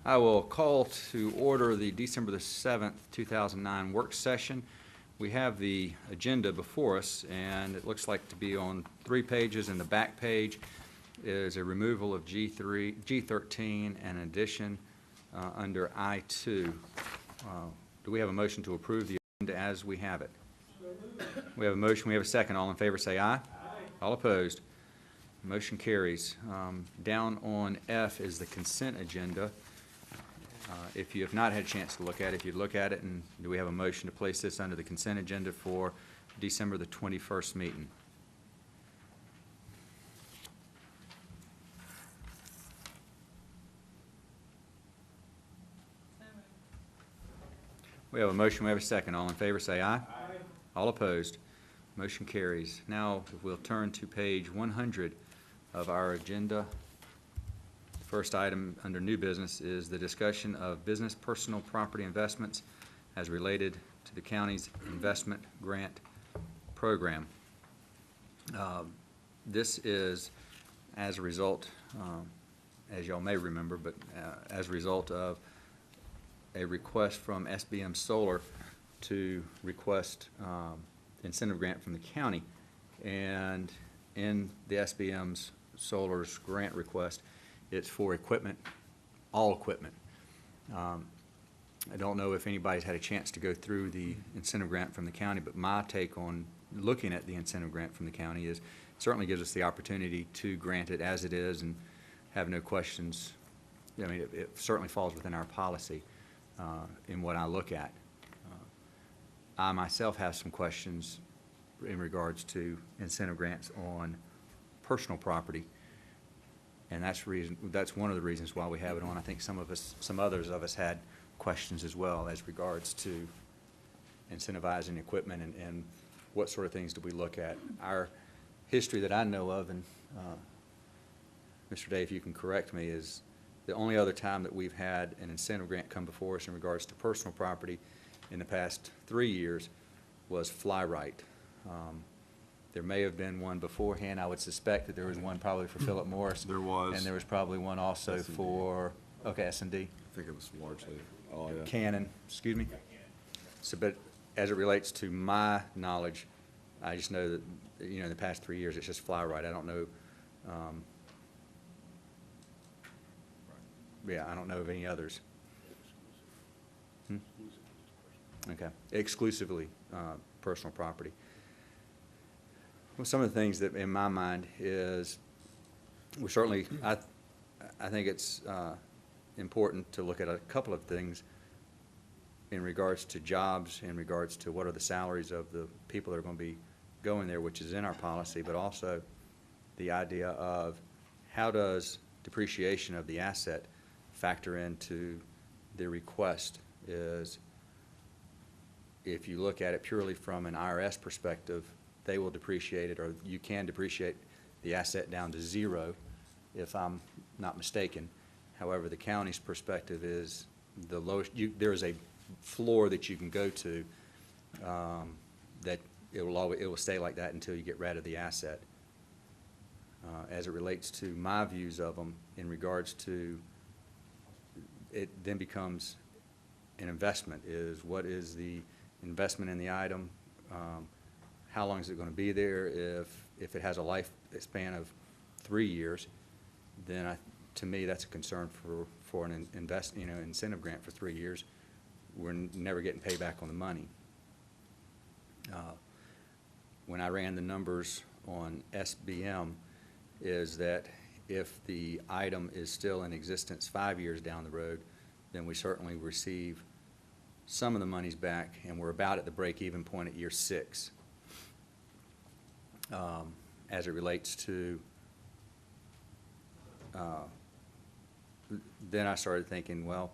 I will call to order the December the 7th, 2009 work session. We have the agenda before us, and it looks like to be on 3 pages. In the back page is a removal of G13 and an addition under I2. Do we have a motion to approve the agenda as we have it? We have a motion. We have a second. All in favor say aye. Aye. All opposed? Motion carries. Down on F is the consent agenda. If you have not had a chance to look at it, if you'd look at it, and do we have a motion to place this under the consent agenda for December the 21st meeting? We have a motion, we have a second. All in favor say aye. Aye. All opposed? Motion carries. Now we'll turn to page 100 of our agenda. First item under new business is the discussion of business personal property investments as related to the county's investment grant program. This is as a result, as y'all may remember, but as a result of a request from SBM Solar to request incentive grant from the county. And in the SBM's Solar's grant request, it's for equipment, all equipment. I don't know if anybody's had a chance to go through the incentive grant from the county, but my take on looking at the incentive grant from the county is it certainly gives us the opportunity to grant it as it is and have no questions. I mean, it certainly falls within our policy in what I look at. I myself have some questions in regards to incentive grants on personal property. And that's one of the reasons why we have it on. I think some others of us had questions as well as regards to incentivizing equipment and what sort of things do we look at. Our history that I know of, and Mr. Day, if you can correct me, is the only other time that we've had an incentive grant come before us in regards to personal property in the past 3 years was Flyrite. There may have been one beforehand. I would suspect that there was one probably for Philip Morris. There was. And there was probably one also S&D. for, okay, S&D. I think it was largely, oh yeah. Canon, excuse me. So, but as it relates to my knowledge, I just know that, you know, in the past 3 years, it's just Flyrite. I don't know, yeah, I don't know of any others. Okay, exclusively personal property. Well, some of the things that in my mind is we're certainly, I think it's important to look at a couple of things in regards to jobs, in regards to what are the salaries of the people that are going to be going there, which is in our policy, but also the idea of how does depreciation of the asset factor into the request. Is if you look at it purely from an IRS perspective, they will depreciate it, or you can depreciate the asset down to 0, if I'm not mistaken. However, the county's perspective is the lowest. There is a floor that you can go to that it will stay like that until you get rid of the asset. As it relates to my views of them, in regards to it, then becomes an investment. Is what is the investment in the item? How long is it going to be there? If it has a lifespan of 3 years, then to me that's a concern for an incentive grant for 3 years. We're never getting payback on the money. When I ran the numbers on SBM, is that if the item is still in existence 5 years down the road, then we certainly receive some of the monies back, and we're about at the break-even point at year 6. As it relates to, then I started thinking, well,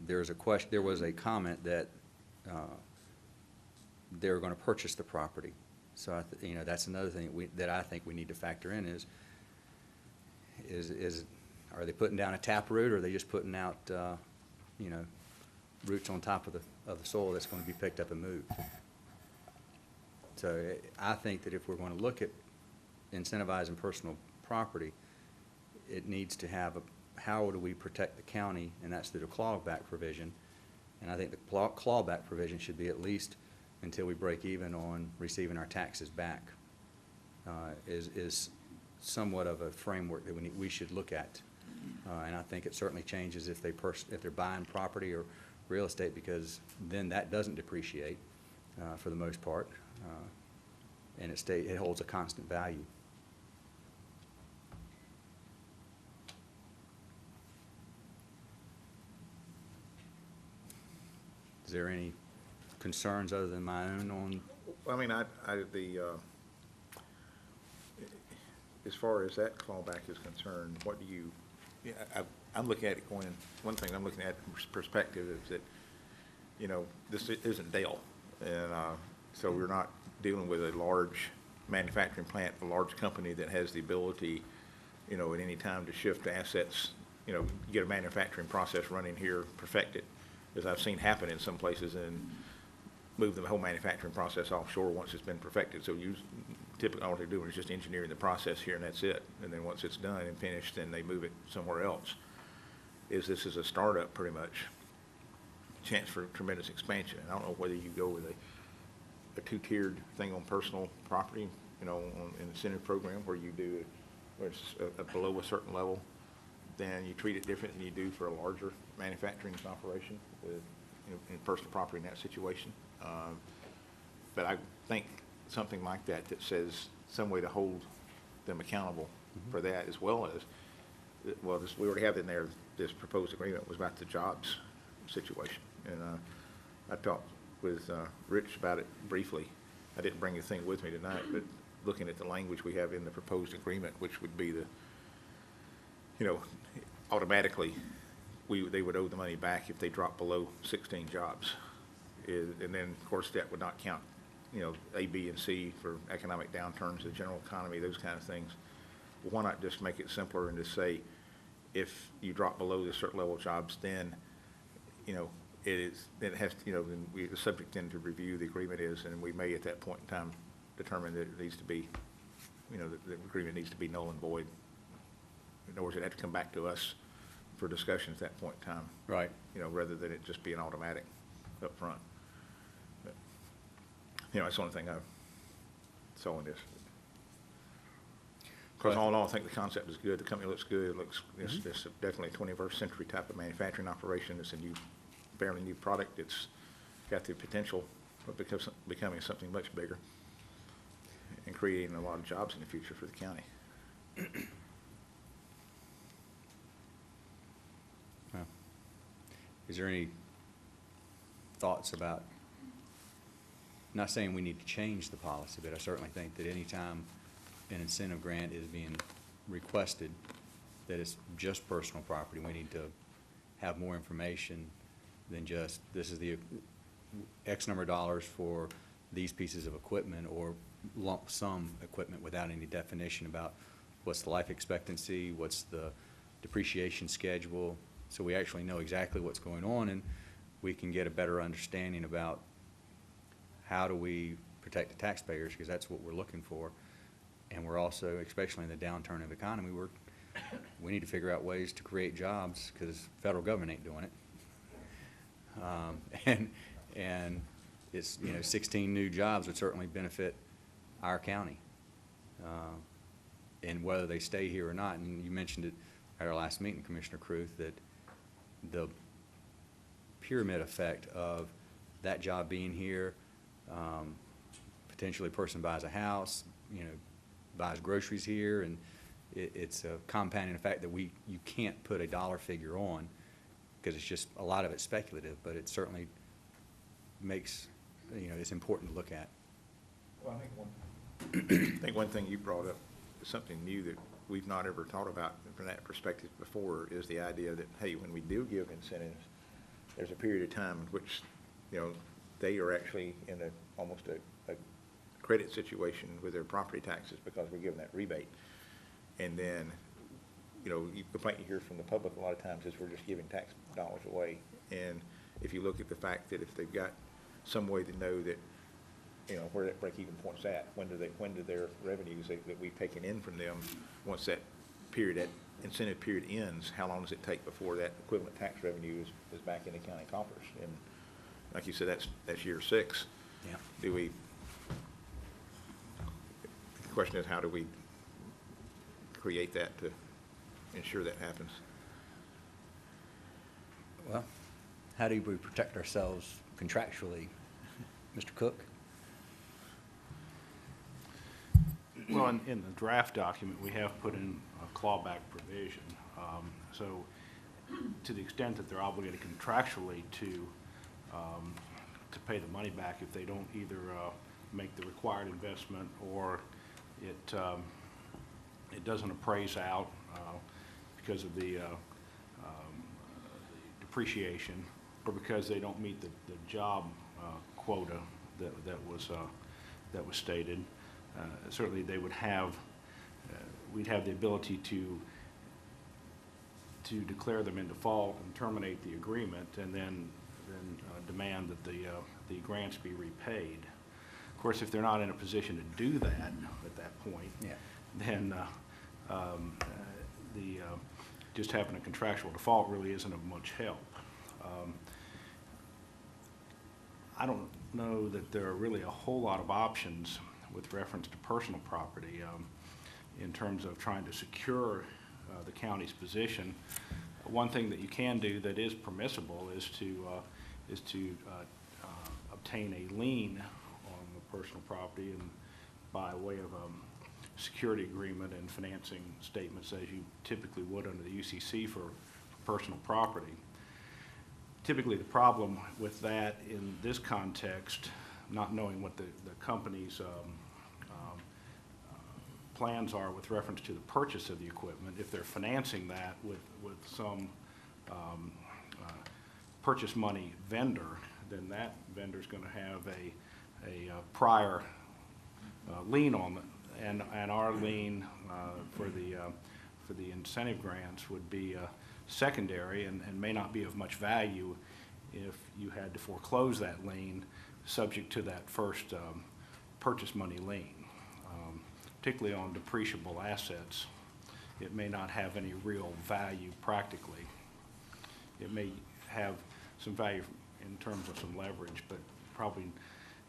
there was a comment that they were going to purchase the property. So that's another thing that I think we need to factor in is are they putting down a tap root, or are they just putting out roots on top of the soil that's going to be picked up and moved? So I think that if we're going to look at incentivizing personal property, it needs to have how do we protect the county, and that's through the clawback provision. And I think the clawback provision should be at least until we break even on receiving our taxes back, is somewhat of a framework that we should look at. And I think it certainly changes if they're buying property or real estate, because then that doesn't depreciate for the most part, and it holds a constant value. Is there any concerns other than my own on? Well, I mean, as far as that clawback is concerned, what do you, I'm looking at it going, one thing I'm looking at from perspective is that, you know, this isn't Dale. And so we're not dealing with a large manufacturing plant, a large company that has the ability, you know, at any time to shift assets, you know, get a manufacturing process running here, perfect it, as I've seen happen in some places, and move the whole manufacturing process offshore once it's been perfected. So typically all they're doing is just engineering the process here, and that's it. And then once it's done and finished, then they move it somewhere else. This is a startup, pretty much. Chance for tremendous expansion. And I don't know whether you go with a two-tiered thing on personal property, you know, on an incentive program where you do, where it's below a certain level, then you treat it different than you do for a larger manufacturing operation with, you know, in personal property in that situation. But I think something like that says some way to hold them accountable for that, as well as, well, we already have in there, this proposed agreement was about the jobs situation. And I talked with Rich about it briefly. I didn't bring the thing with me tonight, but looking at the language we have in the proposed agreement, which would be the, you know, automatically they would owe the money back if they drop below 16 jobs. And then, of course, that would not count, you know, A, B, and C for economic downturns, the general economy, those kind of things. Well, why not just make it simpler and just say, if you drop below this certain level of jobs, then, you know, it has to, you know, then the subject then to review the agreement is, and we may at that point in time determine that it needs to be, you know, the agreement needs to be null and void. In other words, it had to come back to us for discussion at that point in time. Right. You know, rather than it just be an automatic up front. But, you know, that's the only thing I saw in this. Of course, all in all, I think the concept is good. The company looks good. It looks, it's definitely a 21st century type of manufacturing operation. It's a fairly new product. It's got the potential of becoming something much bigger and creating a lot of jobs in the future for the county. Well, is there any thoughts about, not saying we need to change the policy, but I certainly think that any time an incentive grant is being requested, that it's just personal property, we need to have more information than just, this is the X number of dollars for these pieces of equipment, or lump sum equipment without any definition about what's the life expectancy, what's the depreciation schedule, so we actually know exactly what's going on, and we can get a better understanding about how do we protect the taxpayers, because that's what we're looking for. And we're also, especially in the downturn of the economy, we need to figure out ways to create jobs, because the federal government ain't doing it. And it's, you know, 16 new jobs would certainly benefit our county, and whether they stay here or not. And you mentioned it at our last meeting, Commissioner Kruth, that the pyramid effect of that job being here, potentially a person buys a house, you know, buys groceries here, and it's a compounding effect that you can't put a dollar figure on, because it's just, a lot of it's speculative, but it certainly makes, you know, it's important to look at. Well, I think one thing you brought up is something new that we've not ever thought about from that perspective before, is the idea that, hey, when we do give incentives, there's a period of time in which, you know, they are actually in almost a credit situation with their property taxes, because we're giving that rebate. And then, you know, the complaint you hear from the public a lot of times is we're just giving tax dollars away. And if you look at the fact that if they've got some way to know that, you know, where that break-even point's at, when do their revenues that we've taken in from them, once that period, that incentive period ends, how long does it take before that equivalent tax revenue is back in the county coffers? And like you said, that's year 6. Yeah. The question is, how do we create that to ensure that happens? Well, how do we protect ourselves contractually, Mr. Cook? Well, in the draft document, we have put in a clawback provision. So to the extent that they're obligated contractually to pay the money back if they don't either make the required investment or it doesn't appraise out because of the depreciation, or because they don't meet the job quota that was stated. Certainly they would have, we'd have the ability to declare them in default and terminate the agreement, and then demand that the grants be repaid. Of course, if they're not in a position to do that at that point, Yeah. then just having a contractual default really isn't of much help. I don't know that there are really a whole lot of options with reference to personal property in terms of trying to secure the county's position. One thing that you can do that is permissible is to obtain a lien on the personal property, and by way of security agreement and financing statements, as you typically would under the UCC for personal property. Typically, the problem with that in this context, not knowing what the company's plans are with reference to the purchase of the equipment, if they're financing that with some purchase money vendor, then that vendor's going to have a prior lien on it, and our lien for the incentive grants would be secondary and may not be of much value if you had to foreclose that lien subject to that first purchase money lien. Particularly on depreciable assets, it may not have any real value practically. It may have some value in terms of some leverage, but probably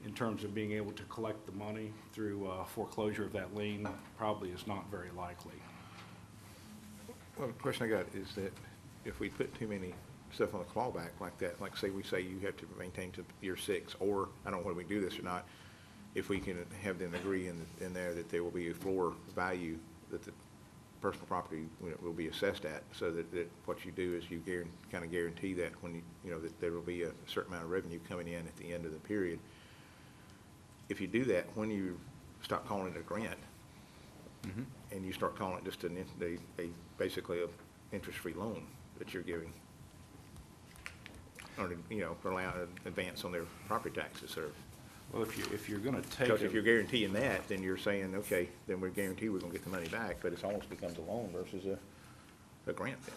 in terms of being able to collect the money through foreclosure of that lien, probably is not very likely. Well, the question I got is that if we put too many stuff on the clawback like that, like say you have to maintain to year 6, or I don't know whether we do this or not, if we can have them agree in there that there will be a floor value that the personal property will be assessed at, so that what you do is you kind of guarantee that when that there will be a certain amount of revenue coming in at the end of the period. If you do that, when you stop calling it a grant, Mm-hmm. and you start calling it just basically a interest-free loan that you're giving, or allow an advance on their property taxes, or. Well, if you're going to take Because if you're guaranteeing that, then you're saying, okay, then we're guaranteed we're going to get the money back, but it almost becomes a loan versus a grant then.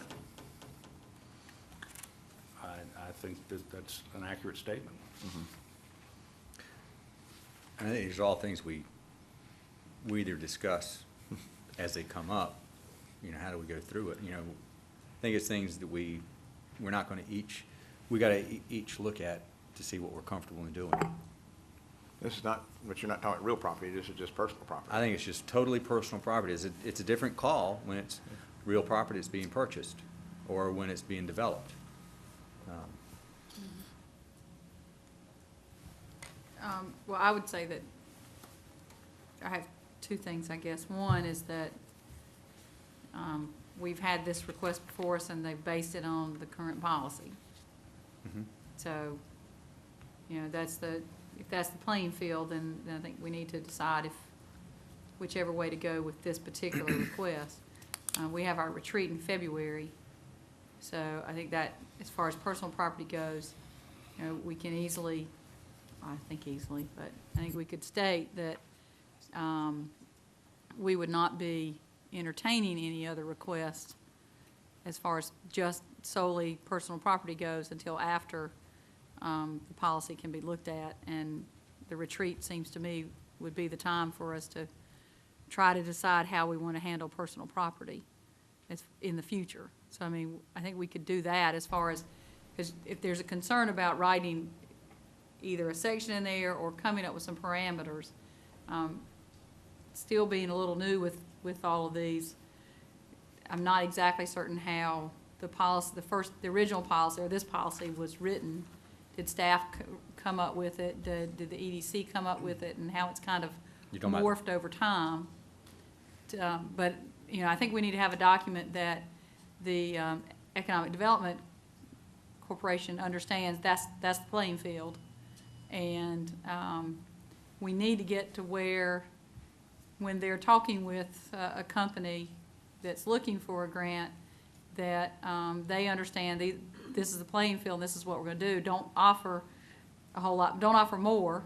I think that's an accurate statement. Mm-hmm. And I think these are all things we either discuss as they come up, how do we go through it? I think it's things that we're not going to we got to each look at to see what we're comfortable in doing. This is not, but you're not talking real property, this is just personal property. I think it's just totally personal property. It's a different call when it's real property that's being purchased or when it's being developed. Well, I would say that I have two things, I guess. One is that we've had this request before us, and they've based it on the current policy. Mm-hmm. So, if that's the playing field, then I think we need to decide whichever way to go with this particular request. We have our retreat in February, so I think that as far as personal property goes, we can easily, but I think we could state that we would not be entertaining any other requests as far as just solely personal property goes until after the policy can be looked at, and the retreat seems to me would be the time for us to try to decide how we want to handle personal property. as in the future. So, I mean, I think we could do that as far as, because if there's a concern about writing either a section in there or coming up with some parameters, still being a little new with all of these, I'm not exactly certain how the policy, the original policy, or this policy was written. Did staff come up with it? Did the EDC come up with it? And how it's kind of You're talking about- morphed over time. But, you know, I think we need to have a document that the Economic Development Corporation understands that's the playing field. And we need to get to where, when they're talking with a company that's looking for a grant, that they understand this is the playing field, and this is what we're gonna do. Don't offer a whole lot, don't offer more.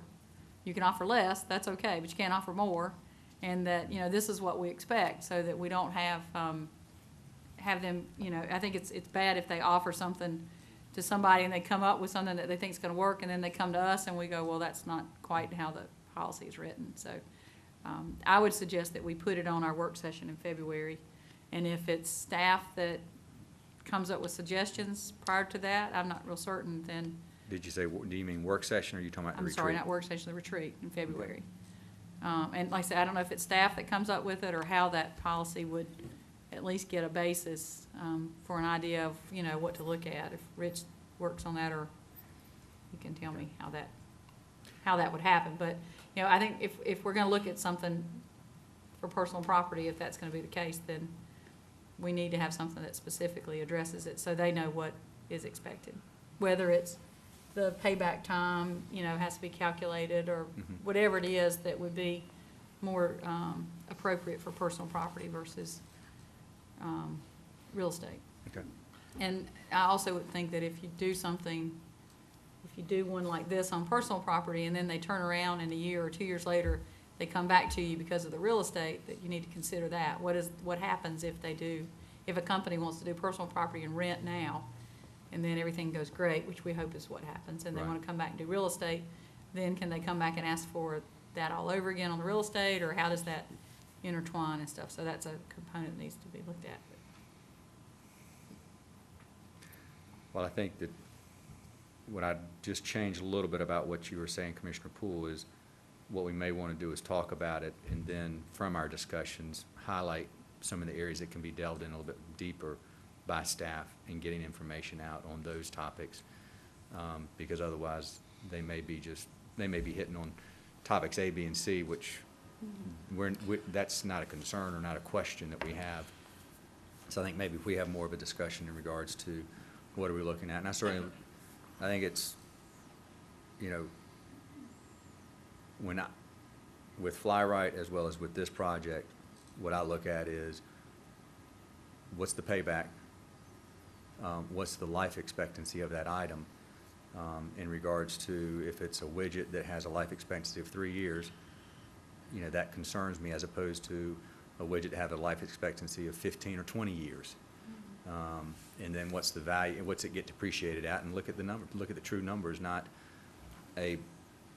You can offer less, that's okay, but you can't offer more. And that, you know, this is what we expect, so that we don't have them, you know, I think it's bad if they offer something to somebody and they come up with something that they think is gonna work, and then they come to us and we go, well, that's not quite how the policy is written. So I would suggest that we put it on our work session in February. And if it's staff that comes up with suggestions prior to that, I'm not real certain, then, Did you say, do you mean work session, or are you talking about the I'm retreat? sorry, not work session, the retreat in February. And like I said, I don't know if it's staff that comes up with it or how that policy would at least get a basis for an idea of, you know, what to look at. If Rich works on that, or he can tell me how that would happen. But, you know, I think if we're gonna look at something for personal property, if that's gonna be the case, then we need to have something that specifically addresses it, so they know what is expected. Whether it's the payback time, you know, has to be calculated, or whatever it is that would be more appropriate for personal property versus real estate. Okay. And I also would think that if you do something, if you do one like this on personal property, and then they turn around in a year or 2 years later, they come back to you because of the real estate, that you need to consider that. What happens if a company wants to do personal property and rent now, and then everything goes great, which we hope is what happens, and they Right. want to come back and do real estate, then can they come back and ask for that all over again on the real estate, or how does that intertwine and stuff? So that's a component that needs to be looked at. Well, I think that what I'd just change a little bit about what you were saying, Commissioner Poole, is what we may want to do is talk about it, and then from our discussions, highlight some of the areas that can be delved in a little bit deeper by staff and getting information out on those topics. Because otherwise, they may be hitting on topics A, B, and C, which that's not a concern or not a question that we have. So I think maybe if we have more of a discussion in regards to what are we looking at, and I think it's, you know, with Fly-Right as well as with this project, what I look at is, what's the payback? What's the life expectancy of that item? In regards to, if it's a widget that has a life expectancy of 3 years, you know, that concerns me, as opposed to a widget that has a life expectancy of 15 or 20 years. And then what's the value, what's it get depreciated at, and look at the number, look at the true numbers, not a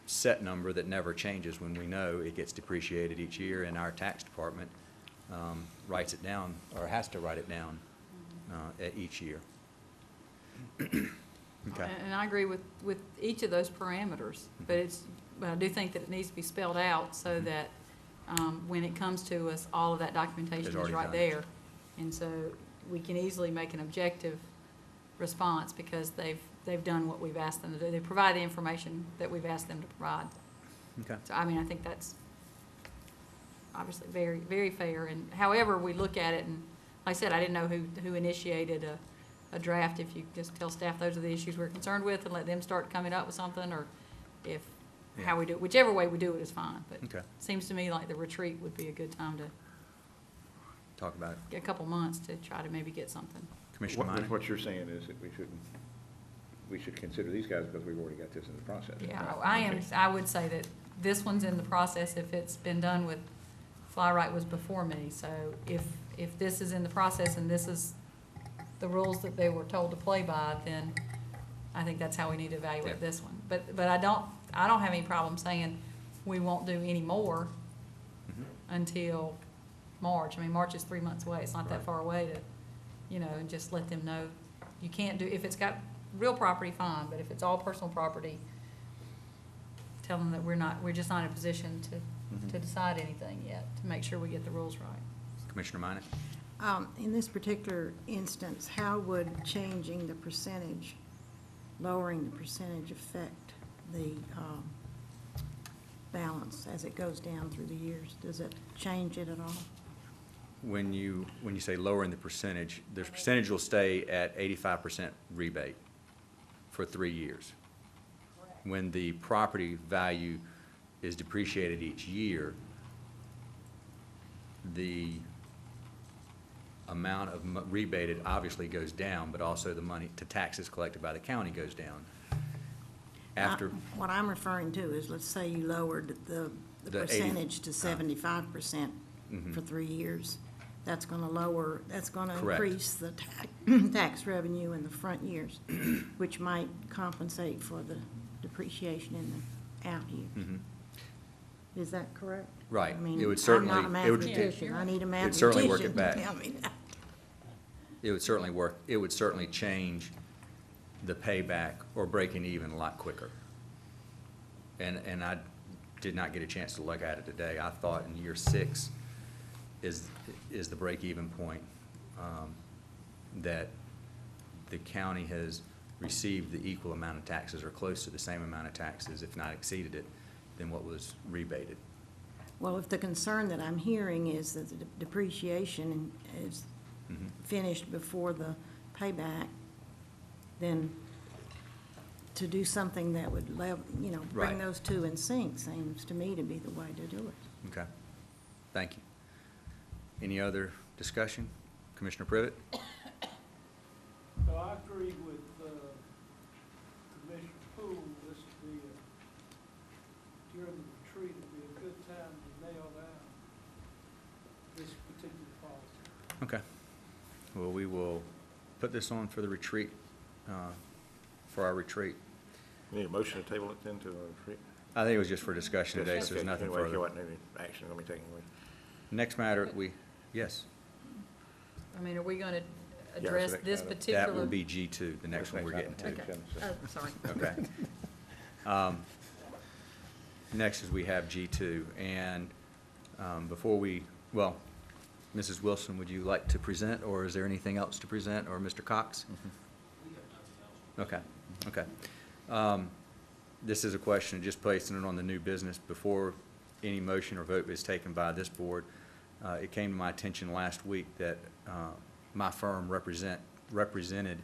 set number that never changes, when we know it gets depreciated each year, and our tax department writes it down, or has to write it down at each year. Okay. And I agree with each of those parameters, but I do think that it needs to be spelled out, so that when it comes to us, all of that documentation is already right done. there. And so we can easily make an objective response, because they've done what we've asked them to do. They provide the information that we've asked them to provide. Okay. So, I mean, I think that's obviously very, very fair. And however we look at it, and like I said, I didn't know who initiated a draft. If you just tell staff those are the issues we're concerned with, and let them start coming up with something, or how we do it, whichever way we do it is fine. But Okay. it seems to me like the retreat would be a good time to, Talk about it. get a couple months to try to maybe get something. Commissioner Minor? What you're saying is that we should consider these guys because we've already got this in the process. Yeah, right? I would say that this one's in the process if it's been done with, Fly-Right was before me. So if this is in the process and this is the rules that they were told to play by, then I think that's how we need to evaluate Yeah. this one. But I don't have any problem saying we won't do any more until March. I mean, March is 3 months away. It's not that Right. far away you know, and just let them know, you can't do, if it's got real property, fine, but if it's all personal property, tell them that we're just not in a position to decide anything yet, to make sure we get the rules right. Commissioner Minor? In this particular instance, how would changing the percentage, lowering the percentage affect the balance as it goes down through the years? Does it change it at all? When you say lowering the percentage will stay at 85% rebate for 3 years. When the property value is depreciated each year, the amount of rebated obviously goes down, but also the money to taxes collected by the county goes down. After, What I'm referring to is, let's say you lowered the The 80 percentage to 75% for 3 years. That's gonna lower, that's gonna Correct. increase the tax revenue in the front years, which might compensate for the depreciation in the out years. Is that correct? Right. I mean, It would certainly- I'm not a it would- mathematician, I need a It'd certainly work mathematician it back. to tell me that. it would certainly work, it would certainly change the payback or breaking even a lot quicker. And I did not get a chance to look at it today. I thought in year 6 is the break-even point, that the county has received the equal amount of taxes or close to the same amount of taxes, if not exceeded it, than what was rebated. Well, if the concern that I'm hearing is that the depreciation is finished before the payback, then to do something that would bring Right. those two in sync seems to me to be the way to do it. Okay, thank you. Any other discussion? Commissioner Privet? So I agree with Commissioner Poole, this would be, during the retreat, would be a good time to nail down this particular policy. Okay. Well, we will put this on for the retreat, for our retreat. Need a motion to table it then to a retreat? I think it was just for discussion today, so there's Okay, nothing anyway, further. There wasn't any action going to be taken anyway. Next matter, yes, I mean, are we gonna so address that this kind of- particular? that will be G2, the next one we're getting to. Okay, oh, sorry. Okay. Next is we have G2, and before we, well, Mrs. Wilson, would you like to present, or is there anything else to present, or Mr. Cox? Okay, okay. This is a question, just placing it on the new business before any motion or vote is taken by this board. It came to my attention last week that my firm represented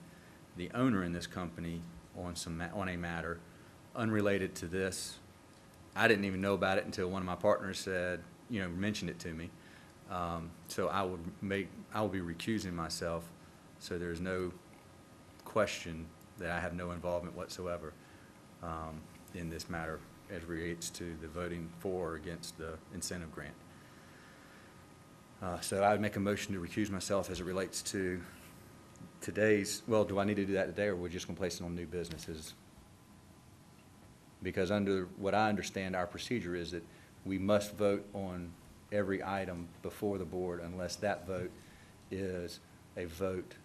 the owner in this company on a matter unrelated to this. I didn't even know about it until one of my partners said, mentioned it to me. So I will be recusing myself, so there's no question that I have no involvement whatsoever in this matter as relates to the voting for or against the incentive grant. So I would make a motion to recuse myself as it relates to today's, well, do I need to do that today, or we're just going to place it on new businesses? Because under what I understand, our procedure is that we must vote on every item before the board unless that vote is a vote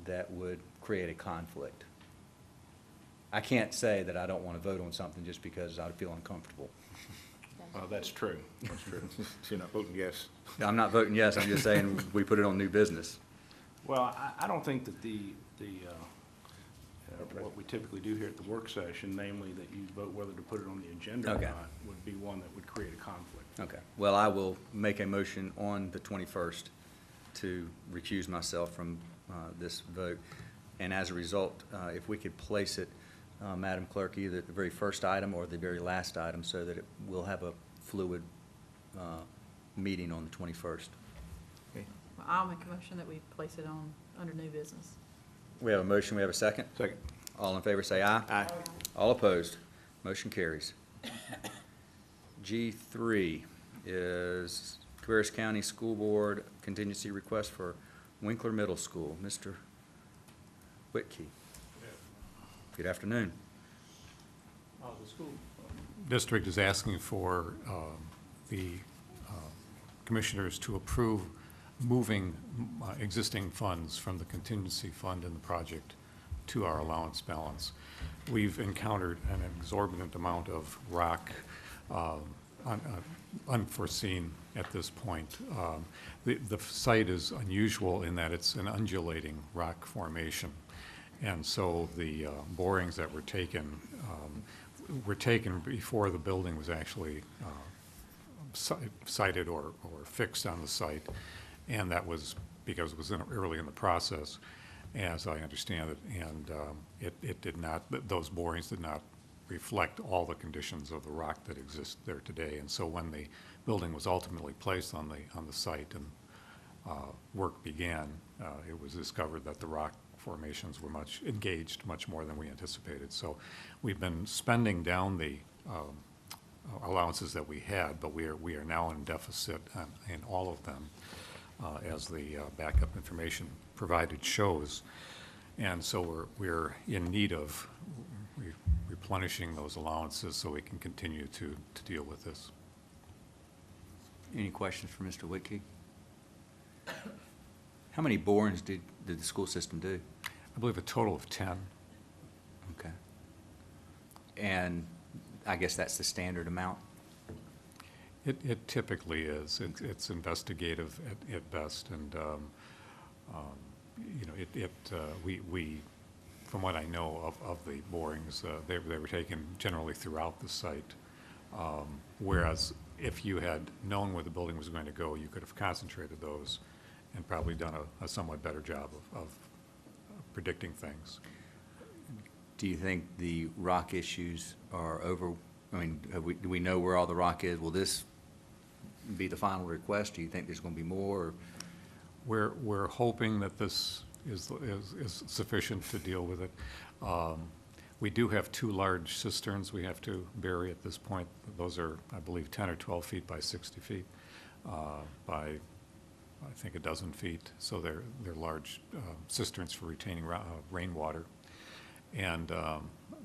that would create a conflict. I can't say that I don't want to vote on something just because I feel uncomfortable. Well, that's true. That's true. So you're not voting yes? I'm not voting yes, I'm just saying we put it on new business. Well, I don't think that what we typically do here at the work session, namely that you vote whether to put it on the agenda or Okay. not, would be one that would create a conflict. Okay. Well, I will make a motion on the 21st to recuse myself from this vote. And as a result, if we could place it, Madam Clerk, either at the very first item or the very last item, so that we'll have a fluid meeting on the 21st. Okay. Well, I'll make a motion that we place it on, under new business. We have a motion, we have a second? Second. All in favor, say aye. Aye. All opposed, motion carries. G3 is Cabarrus County School Board contingency request for Winkler Middle School. Mr. Whitkey. Good afternoon. The school. District is asking for the commissioners to approve moving existing funds from the contingency fund in the project to our allowance balance. We've encountered an exorbitant amount of rock, unforeseen at this point. The site is unusual in that it's an undulating rock formation. And so the borings that were taken before the building was actually sited or fixed on the site. And that was because it was early in the process, as I understand it. And it did not, those borings did not reflect all the conditions of the rock that exists there today. And so when the building was ultimately placed on the site and work began, it was discovered that the rock formations were engaged much more than we anticipated. So we've been spending down the allowances that we had, but we are now in deficit in all of them, as the backup information provided shows. And so we're in need of replenishing those allowances so we can continue to deal with this. Any questions for Mr. Whitkey? How many borings did the school system do? I believe a total of 10. Okay. And I guess that's the standard amount? It typically is. It's investigative at best, and you know, we from what I know of the borings, they were taken generally throughout the site. Whereas if you had known where the building was going to go, you could have concentrated those and probably done a somewhat better job of predicting things. Do you think the rock issues are over? I mean, do we know where all the rock is? Will this be the final request? Do you think there's going to be more? Or? We're hoping that this is sufficient to deal with it. We do have 2 large cisterns we have to bury at this point. Those are, I believe, 10 or 12 feet by 60 feet by, I think, a dozen feet. So they're large cisterns for retaining rainwater. And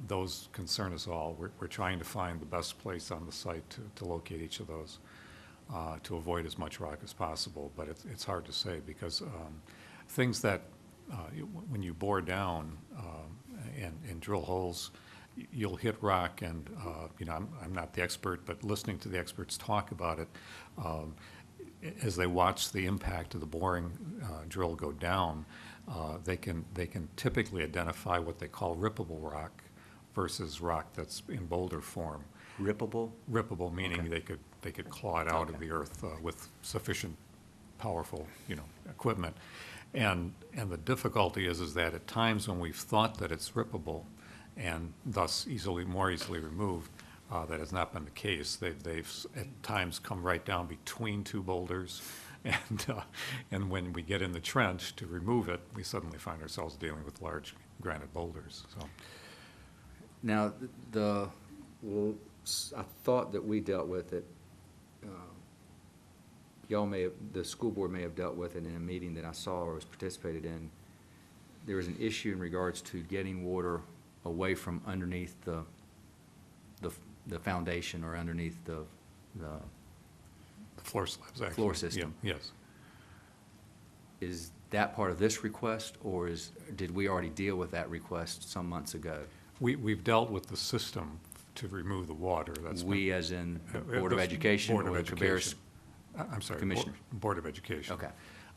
those concern us all. We're trying to find the best place on the site to locate each of those to avoid as much rock as possible. But it's hard to say because things that when you bore down and drill holes, you'll hit rock, and you know, I'm not the expert, but listening to the experts talk about it, as they watch the impact of the boring drill go down, they can typically identify what they call rippable rock versus rock that's in boulder form. Rippable? Rippable meaning Okay. they could claw it out Okay. of the earth with sufficient powerful, you know, equipment. And the difficulty is that at times when we've thought that it's rippable and thus more easily removed, that has not been the case. They've at times come right down between 2 boulders, and when we get in the trench to remove it, we suddenly find ourselves dealing with large granite boulders. So Now, I thought that we dealt with it. The school board may have dealt with it in a meeting that I saw or was participated in. There was an issue in regards to getting water away from underneath the foundation or underneath the the floor slabs, actually. Floor system. Yeah, yes. Is that part of this request, or did we already deal with that request some months ago? We've dealt with the system to remove the water. That's We been- as in the Board of the Education Board of or the Cabarrus? Education. I'm sorry, Commissioner. Board of Education. Okay.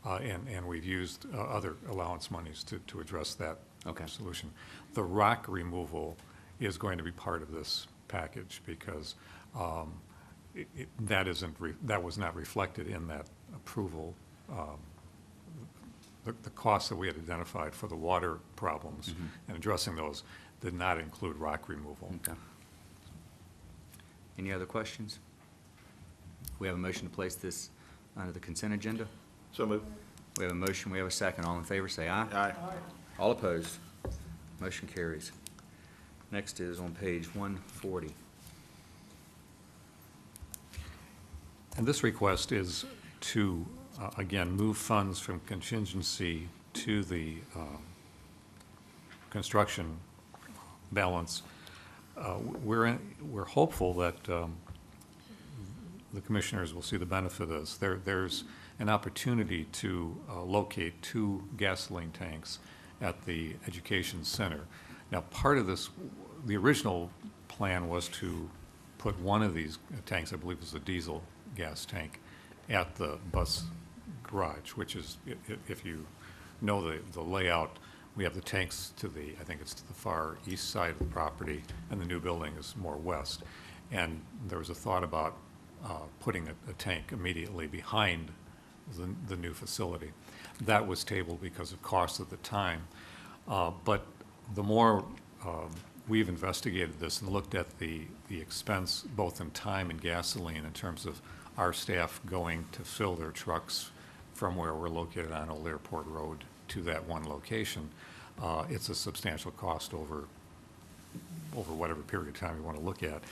And we've used other allowance monies to address that Okay. solution. The rock removal is going to be part of this package because that was not reflected in that approval. The costs that we had identified for the water problems Mhm. and addressing those did not include rock removal. Okay. Any other questions? We have a motion to place this under the consent agenda. So move. We have a motion, we have a second. All in favor, say aye. Aye. All opposed? Motion carries. Next is on page 140. And this request is to, again, move funds from contingency to the construction balance. We're hopeful that the commissioners will see the benefit of this. There's an opportunity to locate 2 gasoline tanks at the education center. Now, part of this, the original plan was to put one of these tanks, I believe it was a diesel gas tank, at the bus garage, which is, if you know the layout, we have the tanks to the, I think it's to the far east side of the property, and the new building is more west. And there was a thought about putting a tank immediately behind the new facility. That was tabled because of cost at the time. But the more we've investigated this and looked at the expense, both in time and gasoline, in terms of our staff going to fill their trucks from where we're located on Old Airport Road to that one location, it's a substantial cost over whatever period of time you want to look at.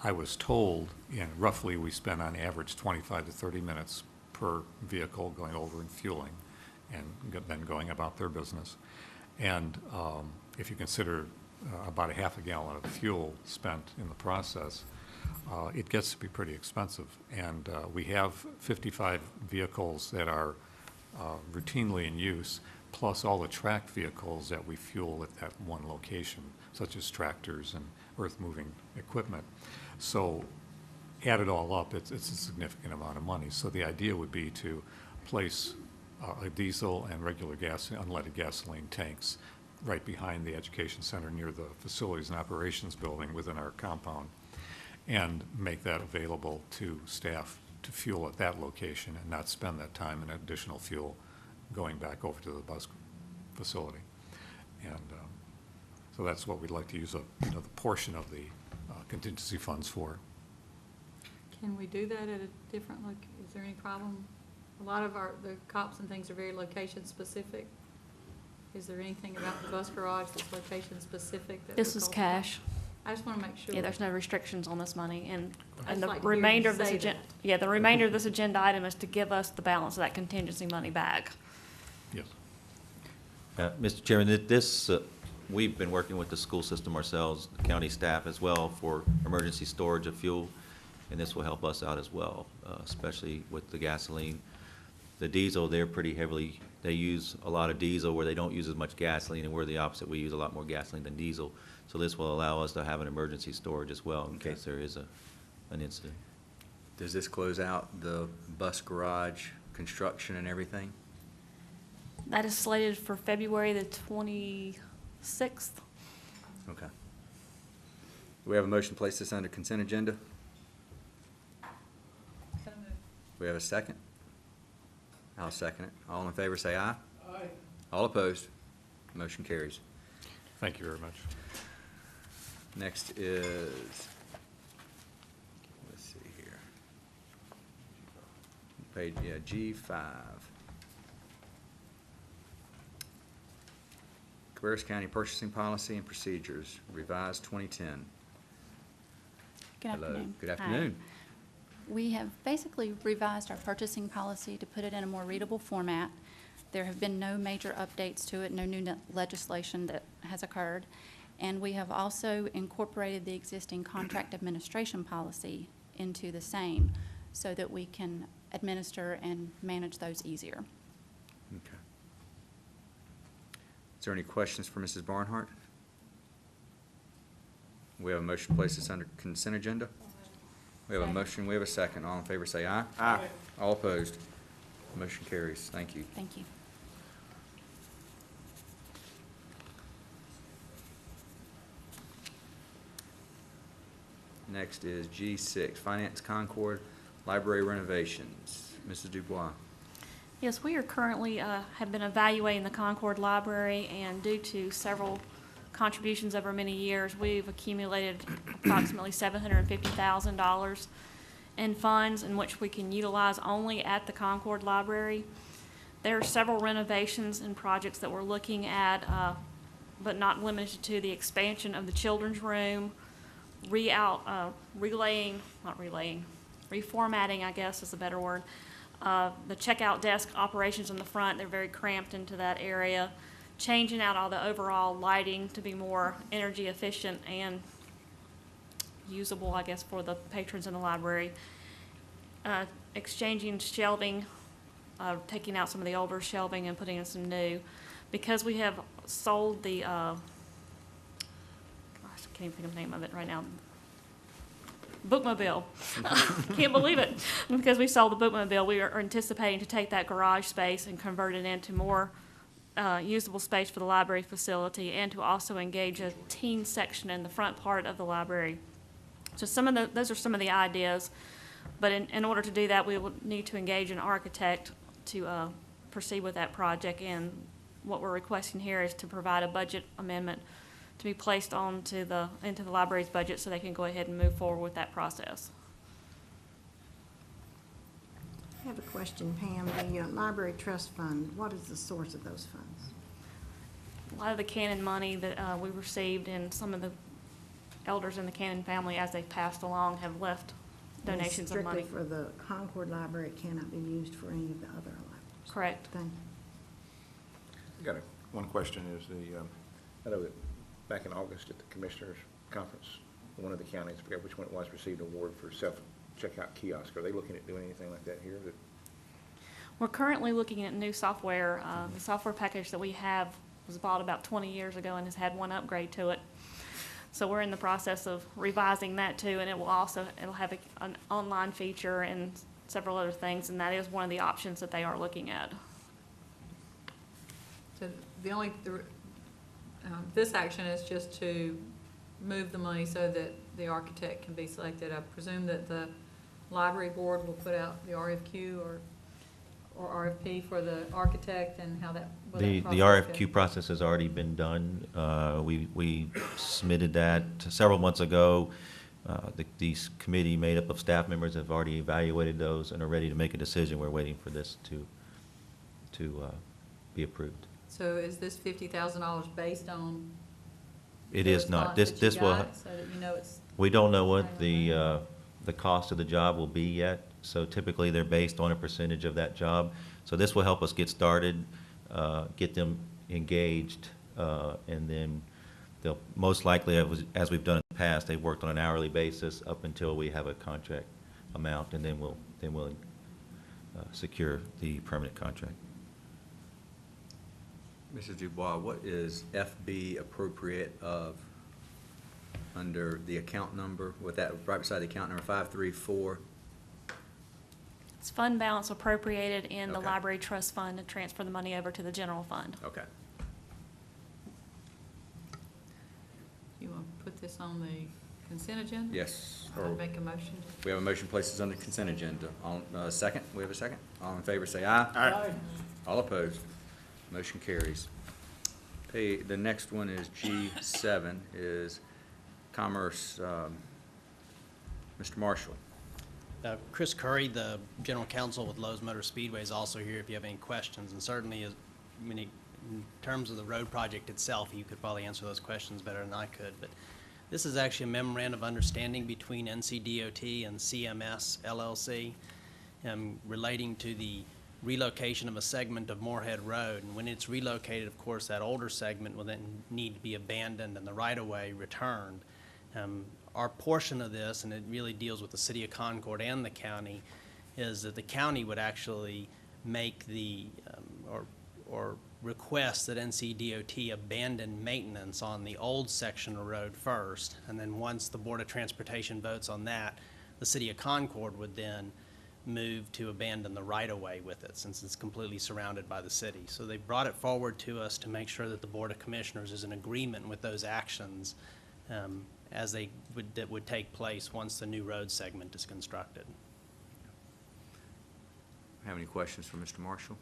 I was told, roughly we spend on average 25 to 30 minutes per vehicle going over and fueling, and then going about their business. And if you consider about a half a gallon of fuel spent in the process, it gets to be pretty expensive. And we have 55 vehicles that are routinely in use, plus all the tracked vehicles that we fuel at that one location, such as tractors and earth-moving equipment. So add it all up, it's a significant amount of money. So the idea would be to place a diesel and regular gas, unleaded gasoline tanks right behind the education center near the facilities and operations building within our compound, and make that available to staff to fuel at that location and not spend that time in additional fuel going back over to the bus facility. And so that's what we'd like to use the portion of the contingency funds for. Can we do that at a different is there any problem? A lot of the cops and things are very location specific. Is there anything about the bus garage that's location specific? This is cash. I just want to make sure. Yeah, there's no restrictions on this money, and I'd the like to hear you remainder of this say agenda, that. yeah, the remainder of this agenda item is to give us the balance of that contingency money back. Yes. Mr. Chairman, we've been working with the school system ourselves, the county staff as well, for emergency storage of fuel, and this will help us out as well, especially with the gasoline. The diesel, they're pretty heavily, they use a lot of diesel where they don't use as much gasoline, and we're the opposite. We use a lot more gasoline than diesel. So this will allow us to have an emergency storage as well in case there is an incident. Does this close out the bus garage construction and everything? That is slated for February the 26th. Okay. Do we have a motion to place this under consent agenda? We have a second? I'll second it. All in favor say aye. Aye. All opposed? Motion carries. Thank you very much. Next is, let's see here. Page, G5. Cabarrus County Purchasing Policy and Procedures, revised 2010. Good Hello. afternoon. Good afternoon. Hi. We have basically revised our purchasing policy to put it in a more readable format. There have been no major updates to it, no new legislation that has occurred. And we have also incorporated the existing contract administration policy into the same so that we can administer and manage those easier. Okay. Is there any questions for Mrs. Barnhart? We have a motion to place this under consent agenda. We have a motion, we have a second. All in favor say aye. Aye. All opposed? Motion carries. Thank you. Thank you. Next is G6, Finance Concord, Library Renovations. Mrs. Dubois. Yes, we are currently, have been evaluating the Concord Library, and due to several contributions over many years, we've accumulated approximately $750,000 in funds in which we can utilize only at the Concord Library. There are several renovations and projects that we're looking at, but not limited to the expansion of the children's room, reformatting, I guess is a better word. The checkout desk operations in the front, they're very cramped into that area. Changing out all the overall lighting to be more energy efficient and usable, I guess, for the patrons in the library. Exchanging shelving taking out some of the older shelving and putting in some new. Because we have sold the, gosh, I can't even think of the name of it right now. Bookmobile. Can't believe it. Because we sold the Bookmobile, we are anticipating to take that garage space and convert it into more usable space for the library facility, and to also engage a teen section in the front part of the library. So those are some of the ideas, but in order to do that, we will need to engage an architect to proceed with that project, and what we're requesting here is to provide a budget amendment to be placed into the library's budget so they can go ahead and move forward with that process. I have a question, Pam. The library trust fund, what is the source of those funds? A lot of the Cannon money that we received, and some of the elders in the Cannon family, as they've passed along, have left donations of money. Strictly for the Concord library, it cannot be used for any of the other libraries? Correct. Thank you. One question is I know that back in August at the Commissioners' Conference, one of the counties, I forget which one it was, received an award for self-checkout kiosk. Are they looking at doing anything like that here? We're currently looking at new software. The software package that we have was bought about 20 years ago and has had one upgrade to it. So we're in the process of revising that too, and it'll have an online feature and several other things, and that is one of the options that they are looking at. So this action is just to move the money so that the architect can be selected. I presume that the library board will put out the RFQ or RFP for the architect, and how that will The that process RFQ go? process has already been done. We submitted that several months ago. These committee made up of staff members have already evaluated those and are ready to make a decision. We're waiting for this to be approved. So is this $50,000 based on? It the is not. response that This you will. got, so that you know it's? We don't know what the cost of the job will be yet, so typically they're based on a percentage of that job. So this will help us get started, get them engaged, and then they'll most likely, as we've done in the past, they've worked on an hourly basis up until we have a contract amount, and then we'll secure the permanent contract. Mrs. Dubois, what is FB appropriate of under the account number, with that right beside the account number 534? It's fund balance appropriated in the Okay. library trust fund to transfer the money over to the general fund. Okay. You want to put this on the consent agenda? Yes. I'll make a motion. We have a motion places on the consent agenda. Second, we have a second? All in favor, say aye. Aye. All opposed? Motion carries. Okay, the next one is G7, is Commerce, Mr. Marshall. Chris Curry, the General Counsel with Lowe's Motor Speedway, is also here if you have any questions. And certainly, in terms of the road project itself, you could probably answer those questions better than I could. But this is actually a memorandum of understanding between NCDOT and CMS LLC relating to the relocation of a segment of Moorhead Road. And when it's relocated, of course, that older segment will then need to be abandoned and the right-of-way returned. Our portion of this, and it really deals with the city of Concord and the county, is that the county would actually make the, or request that NCDOT abandon maintenance on the old section of road first, and then once the Board of Transportation votes on that, the city of Concord would then move to abandon the right-of-way with it, since it's completely surrounded by the city. So they brought it forward to us to make sure that the Board of Commissioners is in agreement with those actions that would take place once the new road segment is constructed. Have any questions for Mr. Marshall?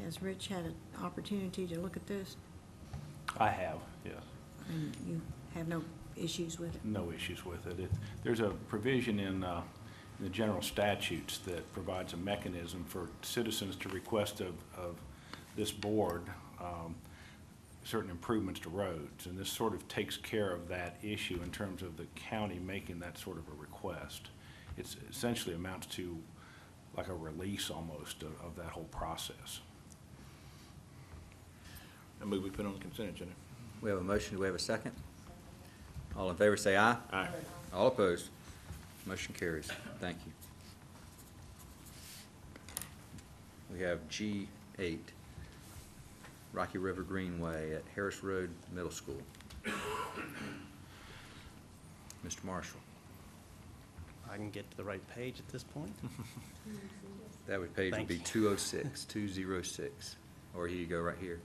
Has Rich had an opportunity to look at this? I have, yes. And you have no issues with it? No issues with it. There's a provision in the general statutes that provides a mechanism for citizens to request of this board certain improvements to roads, and this sort of takes care of that issue in terms of the county making that sort of a request. It essentially amounts to like a release almost of that whole process. I move we put on consent agenda. We have a motion. Do we have a second? All in favor, say aye. Aye. All opposed? Motion carries. Thank you. We have G8, Rocky River Greenway at Harris Road Middle School. Mr. Marshall. I can get to the right page at this point. That page would Thank be you. 206. Or here you go, right here.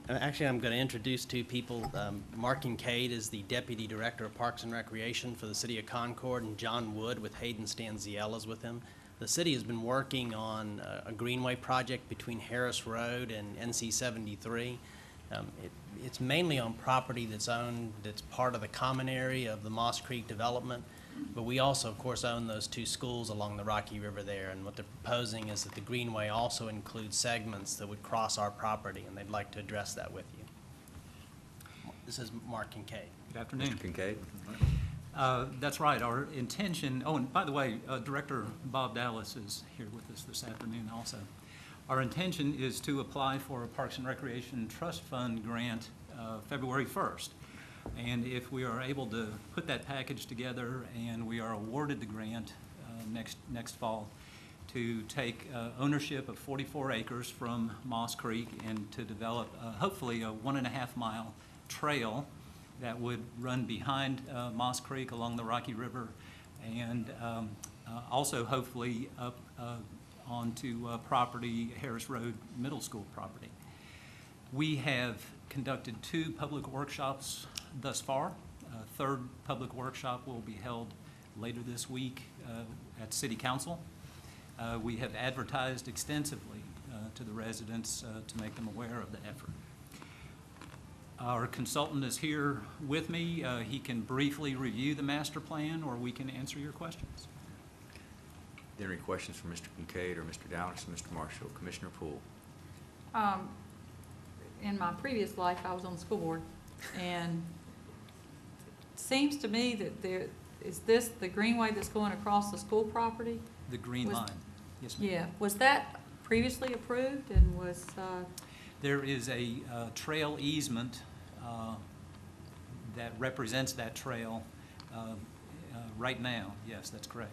Actually, I'm going to introduce two people. Mark Kincaid is the Deputy Director of Parks and Recreation for the City of Concord, and John Wood with Hayden Stanziel is with him. The city has been working on a Greenway project between Harris Road and NC 73. It's mainly on property that's owned, that's part of the common area of the Moss Creek development. But we also, of course, own those two schools along the Rocky River there. And what they're proposing is that the Greenway also includes segments that would cross our property, and they'd like to address that with you. This is Mark Kincaid. Good afternoon. Mr. Kincaid. That's right. Our intention, oh, and by the way, Director Bob Dallas is here with us this afternoon also. Our intention is to apply for a Parks and Recreation Trust Fund grant February 1st. And if we are able to put that package together and we are awarded the grant next fall to take ownership of 44 acres from Moss Creek and to develop hopefully a 1.5 mile trail that would run behind Moss Creek along the Rocky River and also hopefully up onto property, Harris Road Middle School property. We have conducted 2 public workshops thus far. A third public workshop will be held later this week at City Council. We have advertised extensively to the residents to make them aware of the effort. Our consultant is here with me. He can briefly review the master plan or we can answer your questions. Any questions from Mr. Kincaid or Mr. Dallas or Mr. Marshall? Commissioner Poole. In my previous life, I was on the school board, and it seems to me that is this the Greenway that's going across the school property? The green line. Yes, ma'am. Yeah. Was that previously approved and was? There is a trail easement that represents that trail right now. Yes, that's correct.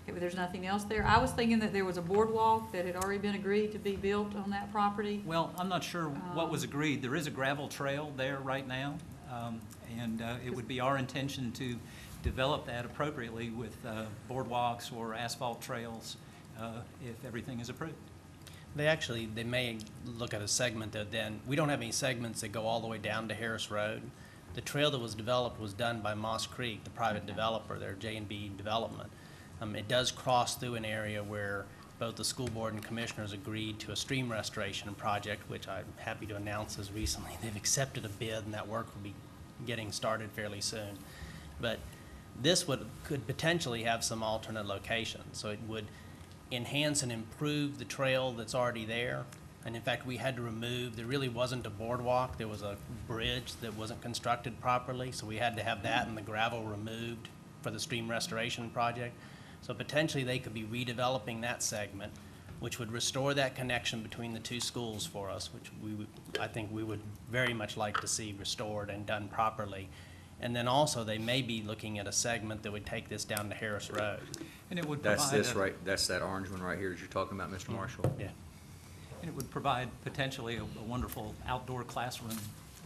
Okay, but there's nothing else there? I was thinking that there was a boardwalk that had already been agreed to be built on that property. Well, I'm not sure what was agreed. There is a gravel trail there right now, and it would be our intention to develop that appropriately with boardwalks or asphalt trails if everything is approved. They may look at a segment that then, we don't have any segments that go all the way down to Harris Road. The trail that was developed was done by Moss Creek, the private developer, their J&B development. It does cross through an area where both the school board and commissioners agreed to a stream restoration project, which I'm happy to announce as recently they've accepted a bid and that work will be getting started fairly soon. But this could potentially have some alternate locations. So it would enhance and improve the trail that's already there. And in fact, we had to remove, there really wasn't a boardwalk, there was a bridge that wasn't constructed properly, so we had to have that and the gravel removed for the stream restoration project. So potentially they could be redeveloping that segment, which would restore that connection between the two schools for us, which I think we would very much like to see restored and done properly. And then also they may be looking at a segment that would take this down to Harris Road. And it would That's provide this, right? That's that orange one right here that you're talking about, Mr. Marshall? Yeah. And it would provide potentially a wonderful outdoor classroom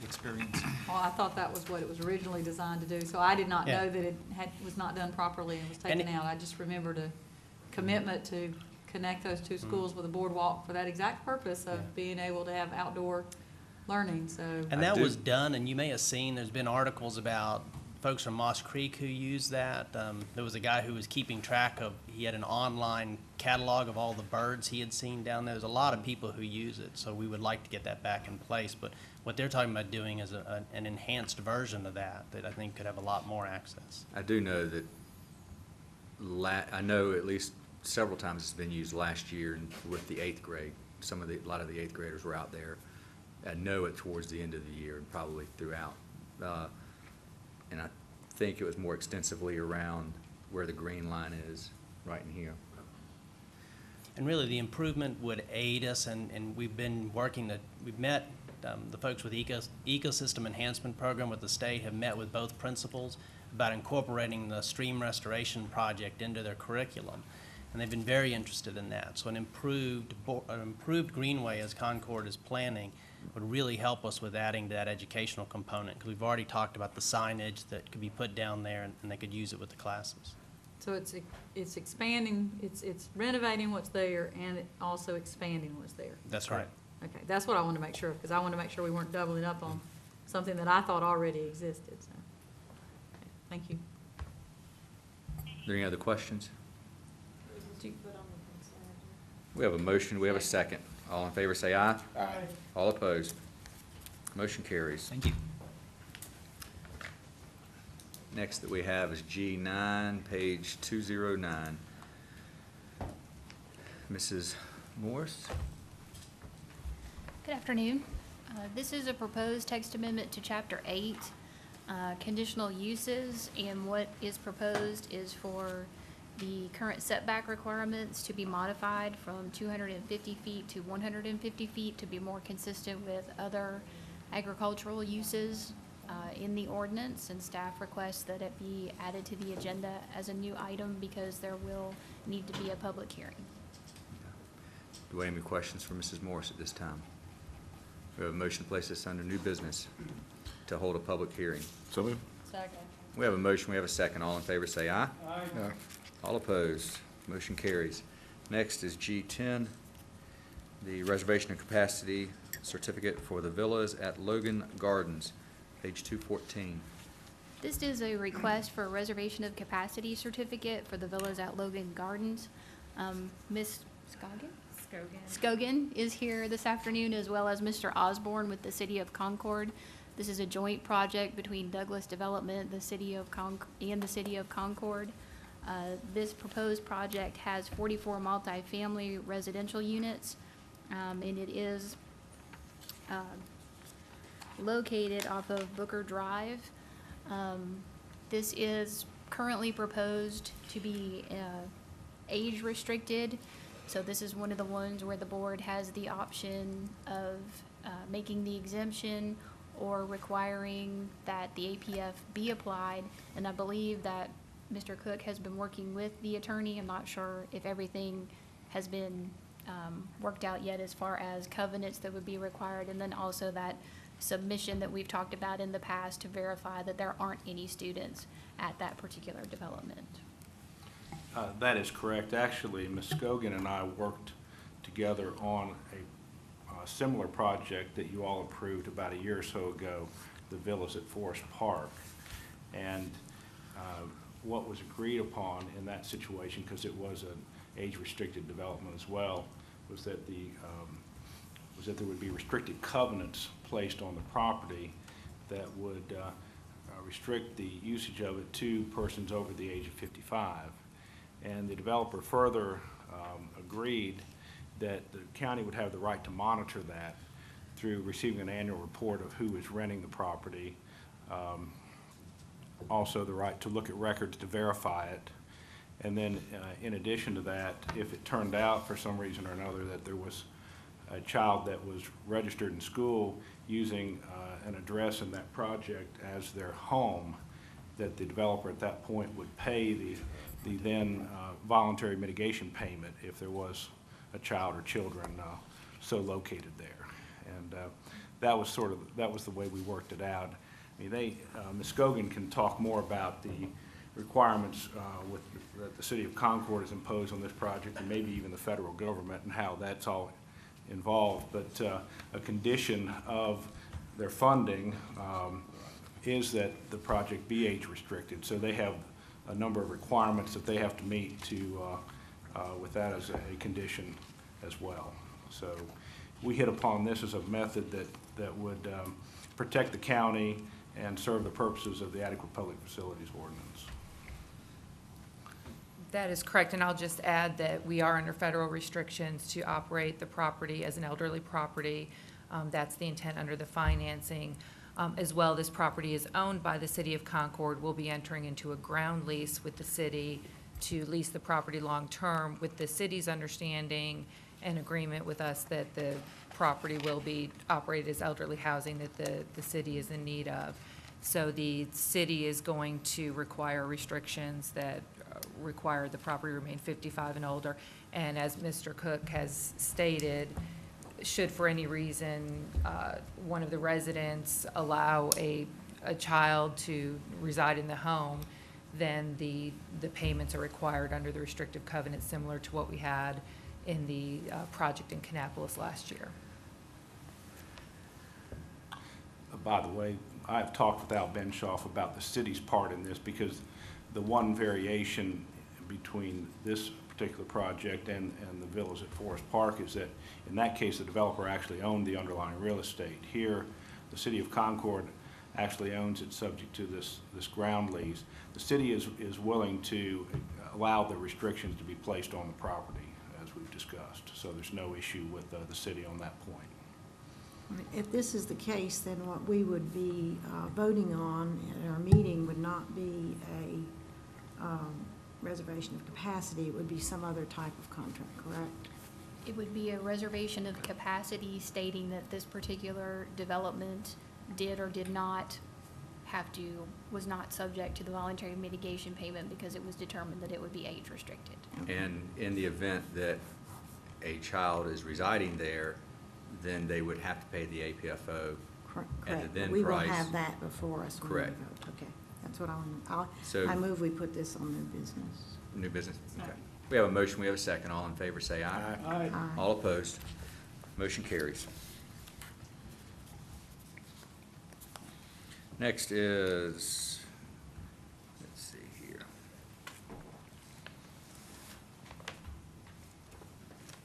experience. Well, I thought that was what it was originally designed to do, so I did not Yeah. know that it was not done properly and was taken out. I just remembered a commitment to connect those two schools with a boardwalk for that exact purpose Yeah. of being able to have outdoor learning, so. And that was done, and you may have seen, there's been articles about folks from Moss Creek who use that. There was a guy who was keeping track of, he had an online catalog of all the birds he had seen down there. There's a lot of people who use it, so we would like to get that back in place. But what they're talking about doing is an enhanced version of that I think could have a lot more access. I do know that, I know at least several times it's been used last year with the 8th grade. A lot of the 8th graders were out there. I know it towards the end of the year and probably throughout. And I think it was more extensively around where the green line is, right in here. And really, the improvement would aid us, and we've been working we've met, the folks with the Ecosystem Enhancement Program with the state have met with both principals about incorporating the stream restoration project into their curriculum. and they've been very interested in that. So an improved Greenway, as Concord is planning, would really help us with adding to that educational component, because we've already talked about the signage that could be put down there, and they could use it with the classes. So it's expanding, it's renovating what's there and it also expanding what's there. That's right. Okay, that's what I wanted to make sure of, because I wanted to make sure we weren't doubling up on something that I thought already existed, so. Okay, thank you. Are there any other questions? We have a motion, we have a second. All in favor say aye. Aye. All opposed? Motion carries. Thank you. Next that we have is G9, page 209. Mrs. Morris? Good afternoon. This is a proposed text amendment to Chapter 8, conditional uses, and what is proposed is for the current setback requirements to be modified from 250 feet to 150 feet to be more consistent with other agricultural uses in the ordinance, and staff requests that it be added to the agenda as a new item because there will need to be a public hearing. Do we have any questions for Mrs. Morris at this time? We have a motion to place this under new business to hold a public hearing. So moved. Second. We have a motion, we have a second. All in favor say aye. Aye. Aye. All opposed, motion carries. Next is G10, the reservation of capacity certificate for the villas at Logan Gardens, page 214. This is a request for a reservation of capacity certificate for the villas at Logan Gardens. Ms. Scogan is here this afternoon, as well as Mr. Osborne with the City of Concord. This is a joint project between Douglas Development, the City of and the City of Concord. This proposed project has 44 multifamily residential units, and it is located off of Booker Drive. This is currently proposed to be age restricted, so this is one of the ones where the board has the option of making the exemption or requiring that the APF be applied, and I believe that Mr. Cook has been working with the attorney. I'm not sure if everything has been worked out yet as far as covenants that would be required, and then also that submission that we've talked about in the past to verify that there aren't any students at that particular development. That is correct. Actually, Ms. Scogan and I worked together on a similar project that you all approved about a year or so ago, the villas at Forest Park. And what was agreed upon in that situation, because it was an age-restricted development as well, was that there would be restricted covenants placed on the property that would restrict the usage of it to persons over the age of 55. And the developer further agreed that the county would have the right to monitor that through receiving an annual report of who is renting the property, also the right to look at records to verify it. And then in addition to that, if it turned out for some reason or another that there was a child that was registered in school using an address in that project as their home, that the developer at that point would pay the then voluntary mitigation payment if there was a child or children so located there. And that was the way we worked it out. I mean, Ms. Scogan can talk more about the requirements that the City of Concord has imposed on this project, and maybe even the federal government, and how that's all involved. But a condition of their funding is that the project be age restricted. So they have a number of requirements that they have to meet with that as a condition as well. So we hit upon this as a method that would protect the county and serve the purposes of the Adequate Public Facilities Ordinance. That is correct, and I'll just add that we are under federal restrictions to operate the property as an elderly property. That's the intent under the financing. As well, this property is owned by the City of Concord. We'll be entering into a ground lease with the city to lease the property long-term, with the city's understanding and agreement with us that the property will be operated as elderly housing that the city is in need of. So the city is going to require restrictions that require the property remain 55 and older. And as Mr. Cook has stated, should for any reason one of the residents allow a child to reside in the home, then the payments are required under the restrictive covenant, similar to what we had in the project in Kannapolis last year. By the way, I've talked with Al Benshoff about the city's part in this, because the one variation between this particular project and the villas at Forest Park is that in that case, the developer actually owned the underlying real estate. Here, the city of Concord actually owns it subject to this ground lease. The city is willing to allow the restrictions to be placed on the property, as we've discussed. So there's no issue with the city on that point. If this is the case, then what we would be voting on at our meeting would not be a reservation of capacity. It would be some other type of contract, correct? It would be a reservation of capacity stating that this particular development did or did not was not subject to the voluntary mitigation payment because it was determined that it would be age restricted. And in the event that a child is residing there, then they would have to pay the APFO at the then We will price. have that before us. when we Correct. vote. Okay, that's what So- I move we put this on new business. New business, okay. We have a motion, we have a second. All in favor, say aye. Aye. Aye. All opposed? Motion carries. Next is, let's see here.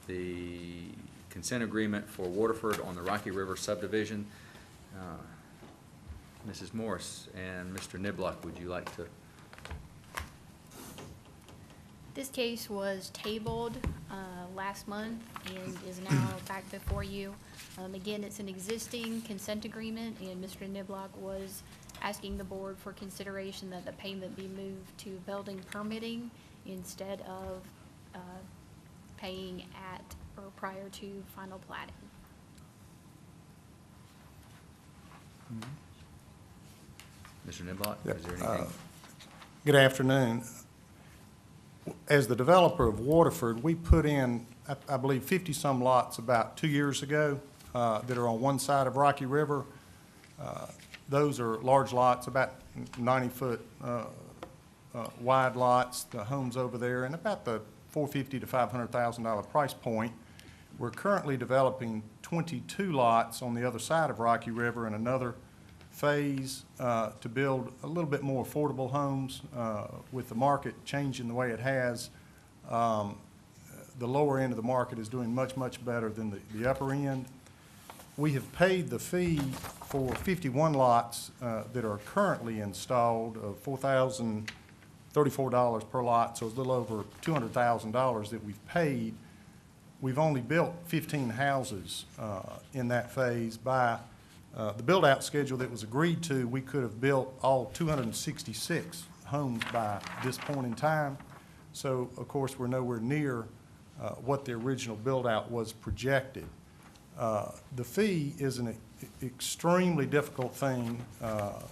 The consent agreement for Waterford on the Rocky River subdivision. Mrs. Morris and Mr. Niblock, would you like to? This case was tabled last month and is now back before you. Again, it's an existing consent agreement, and Mr. Niblock was asking the board for consideration that the payment be moved to building permitting instead of paying at or prior to final platting. Mr. Niblock, Yep. is there anything? Good afternoon. As the developer of Waterford, we put in, I believe, 50-some lots about 2 years ago that are on one side of Rocky River. Those are large lots, about 90-foot wide lots, the homes over there, and about the $450,000 to $500,000 price point. We're currently developing 22 lots on the other side of Rocky River and another phase to build a little bit more affordable homes. With the market changing the way it has, the lower end of the market is doing much, much better than the upper end. We have paid the fee for 51 lots that are currently installed of $4,034 per lot, so it's a little over $200,000 that we've paid. We've only built 15 houses in that phase. By the build-out schedule that was agreed to, we could have built all 266 homes by this point in time. So, of course, we're nowhere near what the original build-out was projected. The fee is an extremely difficult thing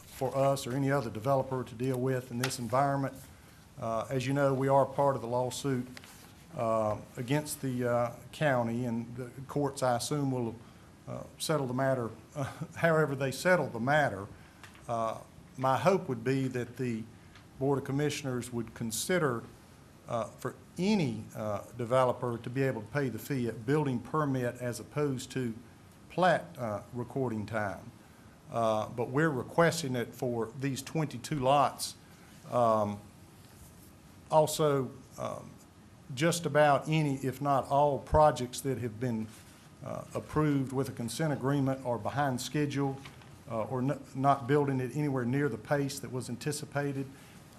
for us or any other developer to deal with in this environment. As you know, we are part of the lawsuit against the county, and the courts, I assume, will settle the matter however they settle the matter. My hope would be that the Board of Commissioners would consider for any developer to be able to pay the fee at building permit as opposed to plat recording time. But we're requesting it for these 22 lots. Also, just about any, if not all, projects that have been approved with a consent agreement are behind schedule or not building it anywhere near the pace that was anticipated.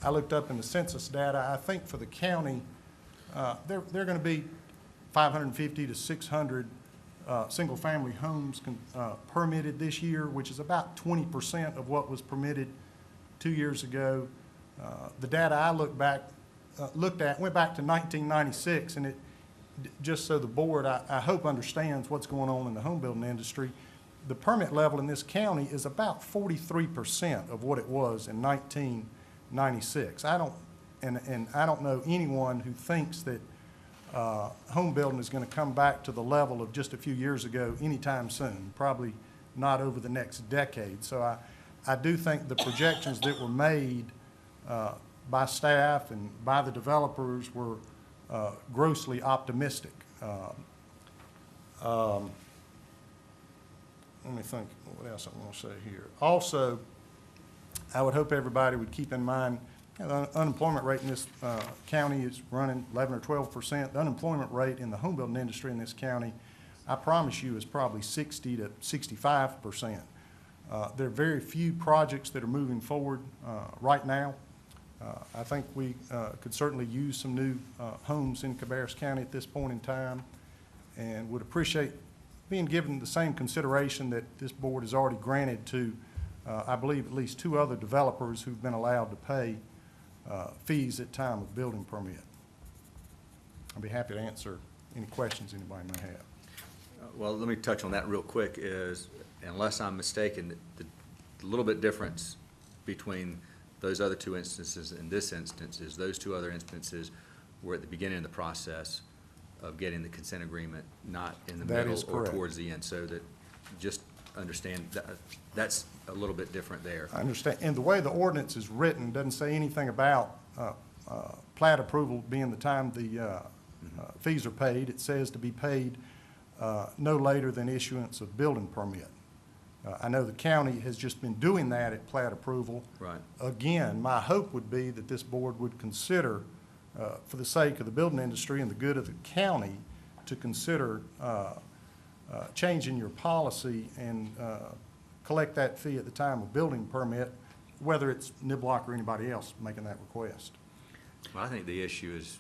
I looked up in the census data. I think for the county, there are going to be 550 to 600 single-family homes permitted this year, which is about 20% of what was permitted 2 years ago. The data I went back to 1996, and it, just so the board, I hope, understands what's going on in the home building industry. The permit level in this county is about 43% of what it was in 1996. I don't and I don't know anyone who thinks that home building is going to come back to the level of just a few years ago anytime soon, probably not over the next decade. So I do think the projections that were made by staff and by the developers were grossly optimistic. Let me think what else I want to say here. Also, I would hope everybody would keep in mind, the unemployment rate in this county is running 11 or 12%. The unemployment rate in the home building industry in this county, I promise you, is probably 60 to 65%. There are very few projects that are moving forward right now. I think we could certainly use some new homes in Cabarrus County at this point in time, and would appreciate being given the same consideration that this board has already granted to, I believe, at least 2 other developers who've been allowed to pay fees at time of building permit. I'd be happy to answer any questions anybody may have. Well, let me touch on that real quick. Is, unless I'm mistaken, the little bit difference between those other 2 instances and this instance is those 2 other instances were at the beginning of the process of getting the consent agreement, not in the That middle is or correct. towards the end. So that, just understand that that's a little bit different there. I understand. And the way the ordinance is written doesn't say anything about plat approval being the time the fees are paid. It says to be paid no later than issuance of building permit. I know the county has just been doing that at plat approval. Right. Again, my hope would be that this board would consider, for the sake of the building industry and the good of the county, to consider changing your policy and collect that fee at the time of building permit, whether it's Niblock or anybody else making that request. Well, I think the issue is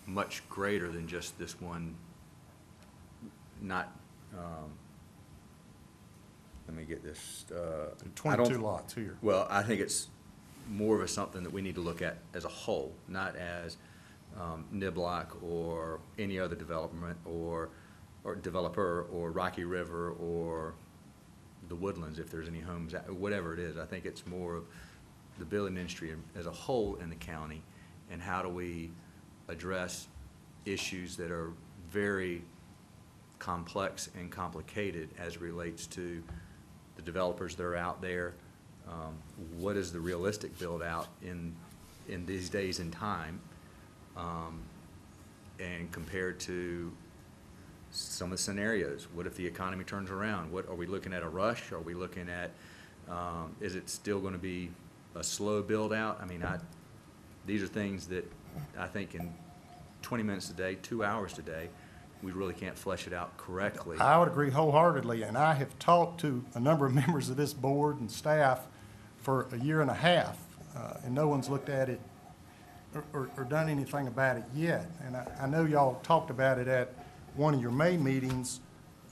much greater than just this one, not, let me get this. I don't- 22 lots here. Well, I think it's more of a something that we need to look at as a whole, not as Niblock or any other development or developer or Rocky River or the Woodlands, if there's any homes, whatever it is. I think it's more of the building industry as a whole in the county, and how do we address issues that are very complex and complicated as it relates to the developers that are out there. What is the realistic build out in these days and time, and compared to some of the scenarios? What if the economy turns around? What are we looking at, a rush? Are we looking at, is it still going to be a slow build out? I mean, these are things that I think in 20 minutes a day, 2 hours a day, we really can't flesh it out correctly. I would agree wholeheartedly, and I have talked to a number of members of this board and staff for a year and a half, and no one's looked at it or done anything about it yet. And I know y'all talked about it at one of your May meetings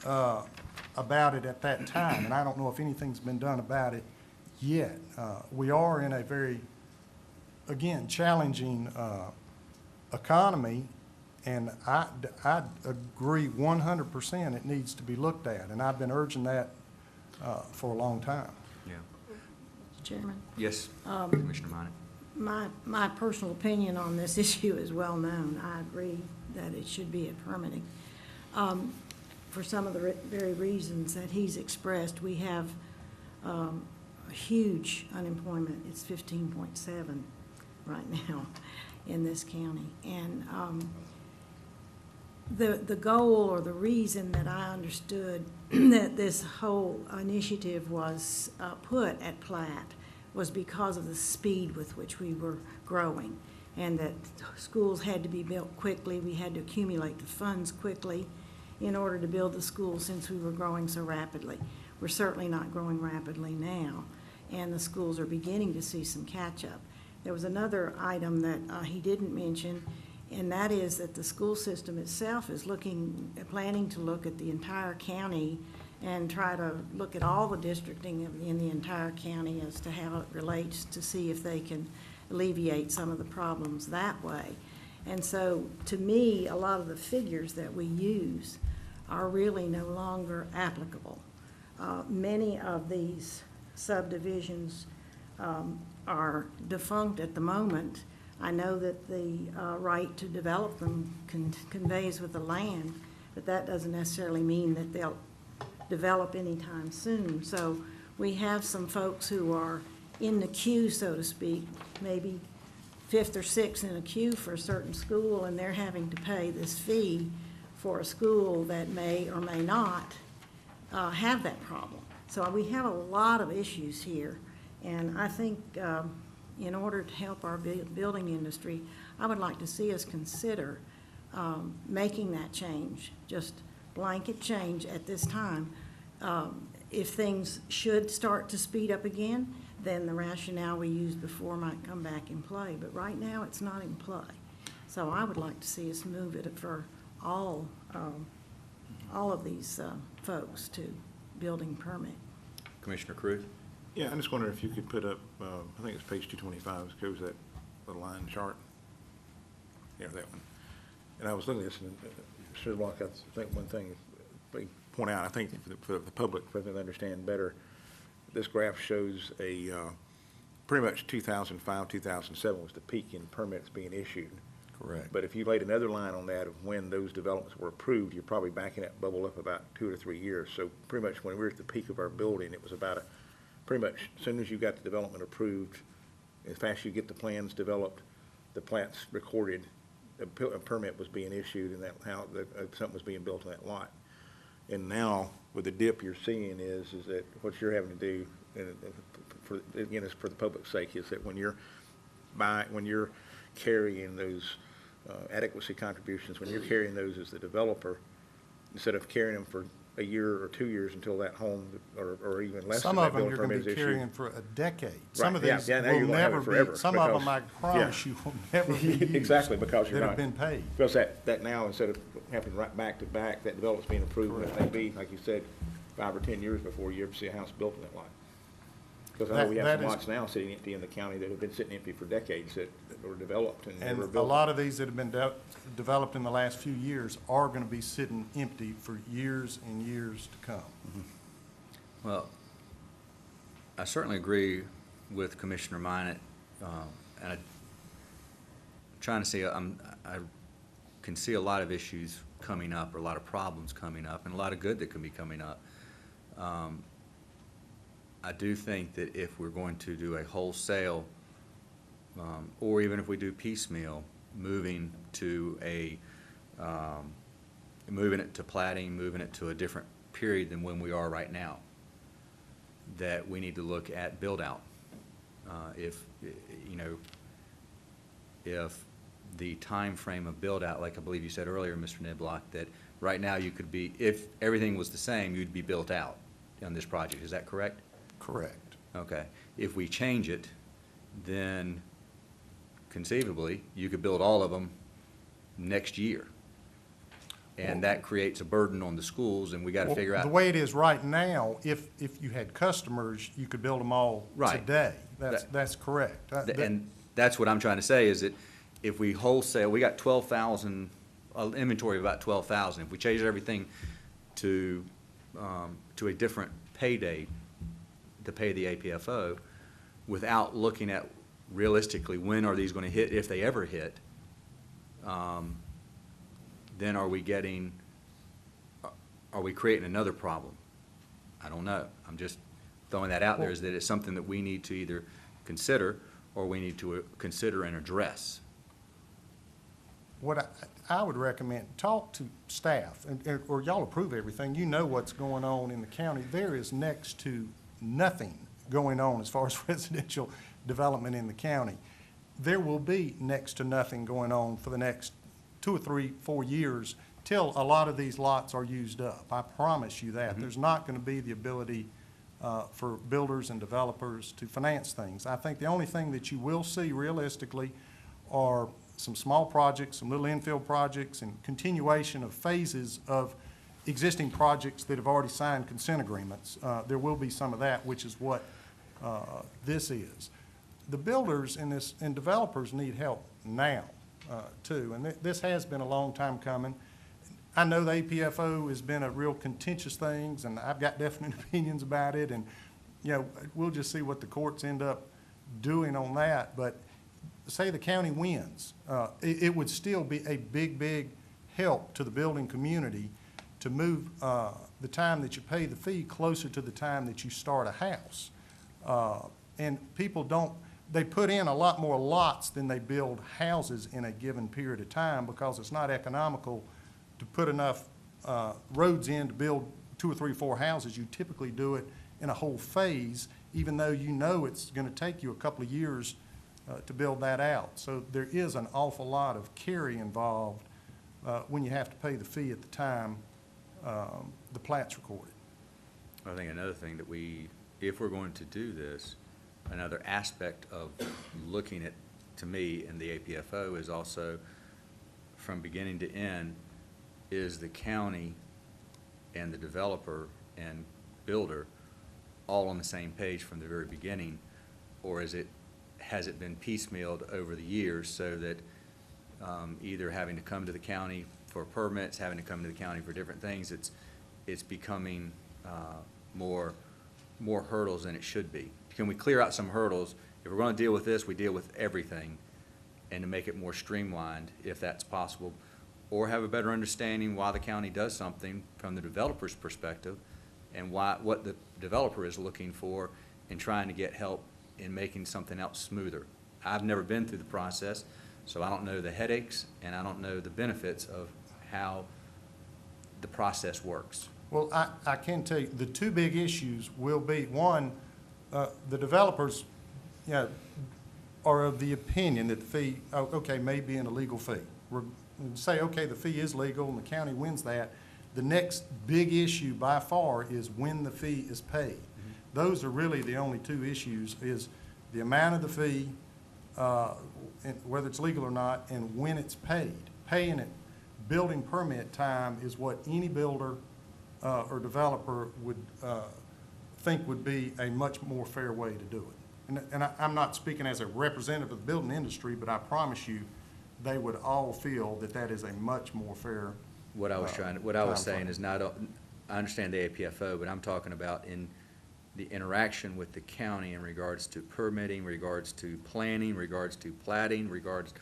about it at that time, and I don't know if anything's been done about it yet. We are in a very, again, challenging economy, and I agree 100% it needs to be looked at, and I've been urging that for a long time. Yeah. Chairman, Yes, Commissioner Minot. my personal opinion on this issue is well known. I agree that it should be at permitting. For some of the very reasons that he's expressed, we have a huge unemployment. It's 15.7 right now in this county. And the goal or the reason that I understood that this whole initiative was put at plat was because of the speed with which we were growing, and that schools had to be built quickly. We had to accumulate the funds quickly in order to build the schools, since we were growing so rapidly. We're certainly not growing rapidly now, and the schools are beginning to see some catch-up. There was another item that he didn't mention, and that is that the school system itself is planning to look at the entire county and try to look at all the districting in the entire county as to how it relates, to see if they can alleviate some of the problems that way. And so, to me, a lot of the figures that we use are really no longer applicable. Many of these subdivisions are defunct at the moment I know that the right to develop them conveys with the land, but that doesn't necessarily mean that they'll develop anytime soon. So we have some folks who are in the queue, so to speak, maybe fifth or sixth in a queue for a certain school, and they're having to pay this fee for a school that may or may not have that problem. So we have a lot of issues here, and I think in order to help our building industry, I would like to see us consider making that change, just blanket change at this time. If things should start to speed up again, then the rationale we used before might come back in play. But right now, it's not in play. So I would like to see us move it for all of these folks to building permit. Commissioner Cruz? Yeah, I just wonder if you could put up, I think it's page 225, it shows that little line chart. Yeah, that one. And I was looking at this, and Mr. Block, I think one thing we point out, I think for the public, for them to understand better, this graph shows a, pretty much 2005, 2007 was the peak in permits being issued. Correct. But if you laid another line on that of when those developments were approved, you're probably backing that bubble up about 2 or 3 years. So pretty much when we were at the peak of our building, it was about pretty much as soon as you got the development approved, as fast as you get the plans developed, the plats recorded, a permit was being issued, and something was being built on that lot. And now, with the dip you're seeing is that what you're having to do, and again, it's for the public's sake, is that when you're carrying those adequacy contributions, when you're carrying those as the developer, instead of carrying them for a year or 2 years until that home, or even less than Some of that them building you're going permit to is be issued. carrying for a decade. Right, Some of yeah, these yeah, now will you're gonna have it never forever be, some of them, I because- promise you, will never be used. Exactly, because you're That not. have been paid. Because that now, instead of happening right back to back, that development's being approved, and it may be, like you said, 5 or 10 years before you ever see a house built in that lot. Because I know we have That some is- lots now sitting empty in the county that have been sitting empty for decades that were developed and never And built. a lot of these that have been developed in the last few years are going to be sitting empty for years and years to come. Well, I certainly agree with Commissioner Minot, and I'm trying to see, I can see a lot of issues coming up, or a lot of problems coming up, and a lot of good that can be coming up. I do think that if we're going to do a wholesale, or even if we do piecemeal, moving it to plating, moving it to a different period than when we are right now, that we need to look at build-out. If the time frame of build-out, like I believe you said earlier, Mr. Niblock, that right now you could be, if everything was the same, you'd be built out on this project. Is that correct? Correct. Okay. If we change it, then conceivably, you could build all of them next year. And that creates a burden on the schools, and we got to Well, figure out. the way it is right now, if you had customers, you could build them all Right. today. That's correct. And that's what I'm trying to say, is that if we wholesale, we got 12,000, inventory of about 12,000. If we change everything to a different pay date to pay the APFO, without looking at realistically when are these going to hit, if they ever hit, then are we creating another problem? I don't know. I'm just throwing that out there, is that it's something that we need to either consider, or we need to consider and address. What I would recommend, talk to staff, or y'all approve everything, you know what's going on in the county. There is next to nothing going on as far as residential development in the county. There will be next to nothing going on for the next 2 or 3, 4 years till a lot of these lots are used up. I promise you that. There's not going to be the ability for builders and developers to finance things. I think the only thing that you will see realistically are some small projects, some little infill projects, and continuation of phases of existing projects that have already signed consent agreements. There will be some of that, which is what this is. The builders and developers need help now, too, and this has been a long time coming. I know the APFO has been a real contentious thing, and I've got definite opinions about it, and, we'll just see what the courts end up doing on that, but say the county wins, it would still be a big, big help to the building community to move the time that you pay the fee closer to the time that you start a house. And people don't, they put in a lot more lots than they build houses in a given period of time because it's not economical to put enough roads in to build 2 or 3 or 4 houses. You typically do it in a whole phase, even though you know it's going to take you a couple of years to build that out. So there is an awful lot of carry involved when you have to pay the fee at the time the plat's recorded. I think another thing that if we're going to do this, another aspect of looking at, to me, in the APFO is also, from beginning to end, is the county and the developer and builder all on the same page from the very beginning, or has it been piecemealed over the years so that either having to come to the county for permits, having to come to the county for different things, it's becoming more hurdles than it should be. Can we clear out some hurdles? If we're going to deal with this, we deal with everything, and to make it more streamlined, if that's possible, or have a better understanding why the county does something from the developer's perspective, and what the developer is looking for in trying to get help in making something else smoother. I've never been through the process, so I don't know the headaches, and I don't know the benefits of how the process works. Well, I can tell you, the 2 big issues will be, one, the developers, are of the opinion that the fee, okay, may be an illegal fee. Say, okay, the fee is legal and the county wins that. The next big issue by far is when the fee is paid. Those are really the only 2 issues, is the amount of the fee, and whether it's legal or not, and when it's paid. Paying it, building permit time is what any builder or developer would think would be a much more fair way to do it. And I'm not speaking as a representative of the building industry, but I promise you, they would all feel that that is a much more fair. What I was saying is not, I understand the APFO, but I'm talking about in the interaction with the county in regards to permitting, regards to planning, regards to plating, regards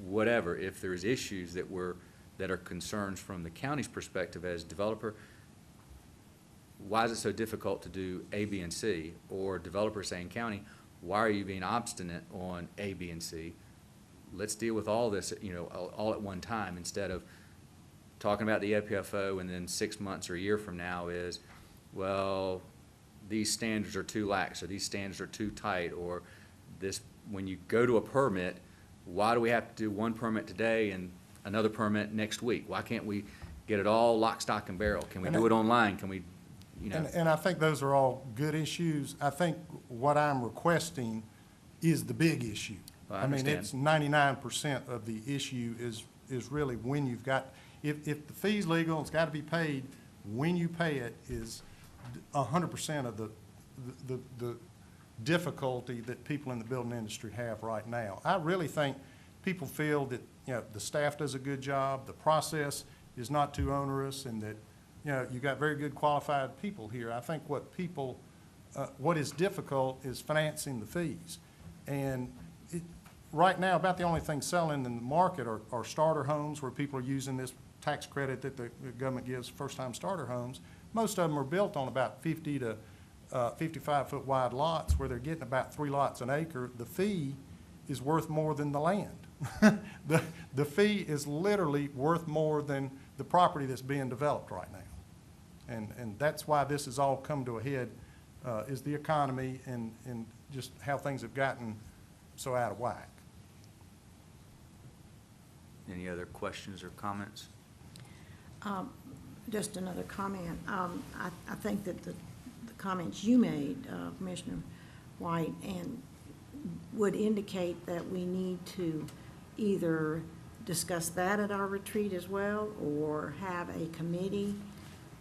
whatever. If there's issues that are concerns from the county's perspective as developer, why is it so difficult to do A, B, and C? Or developer saying, county, why are you being obstinate on A, B, and C? Let's deal with all this, all at one time, instead of talking about the APFO and then 6 months or a year from now is, well, these standards are too lax, or these standards are too tight, or this, when you go to a permit, why do we have to do one permit today and another permit next week? Why can't we get it all lock, stock, and barrel? Can we do it online? Can we, And I think those are all good issues. I think what I'm requesting is the big issue. Well, I mean, understand. it's 99% of the issue is really when you've got, if the fee's legal, it's got to be paid, when you pay it is 100% of the difficulty that people in the building industry have right now. I really think people feel that, the staff does a good job, the process is not too onerous, and that, you got very good qualified people here. I think what is difficult is financing the fees. And right now, about the only thing selling in the market are starter homes, where people are using this tax credit that the government gives first-time starter homes. Most of them are built on about 50 to 55-foot wide lots, where they're getting about 3 lots an acre. The fee is worth more than the land. The fee is literally worth more than the property that's being developed right now. And that's why this has all come to a head, is the economy and just how things have gotten so out of whack. Any other questions or comments? Just another comment. I think that the comments you made, Commissioner White, and would indicate that we need to either discuss that at our retreat as well, or have a committee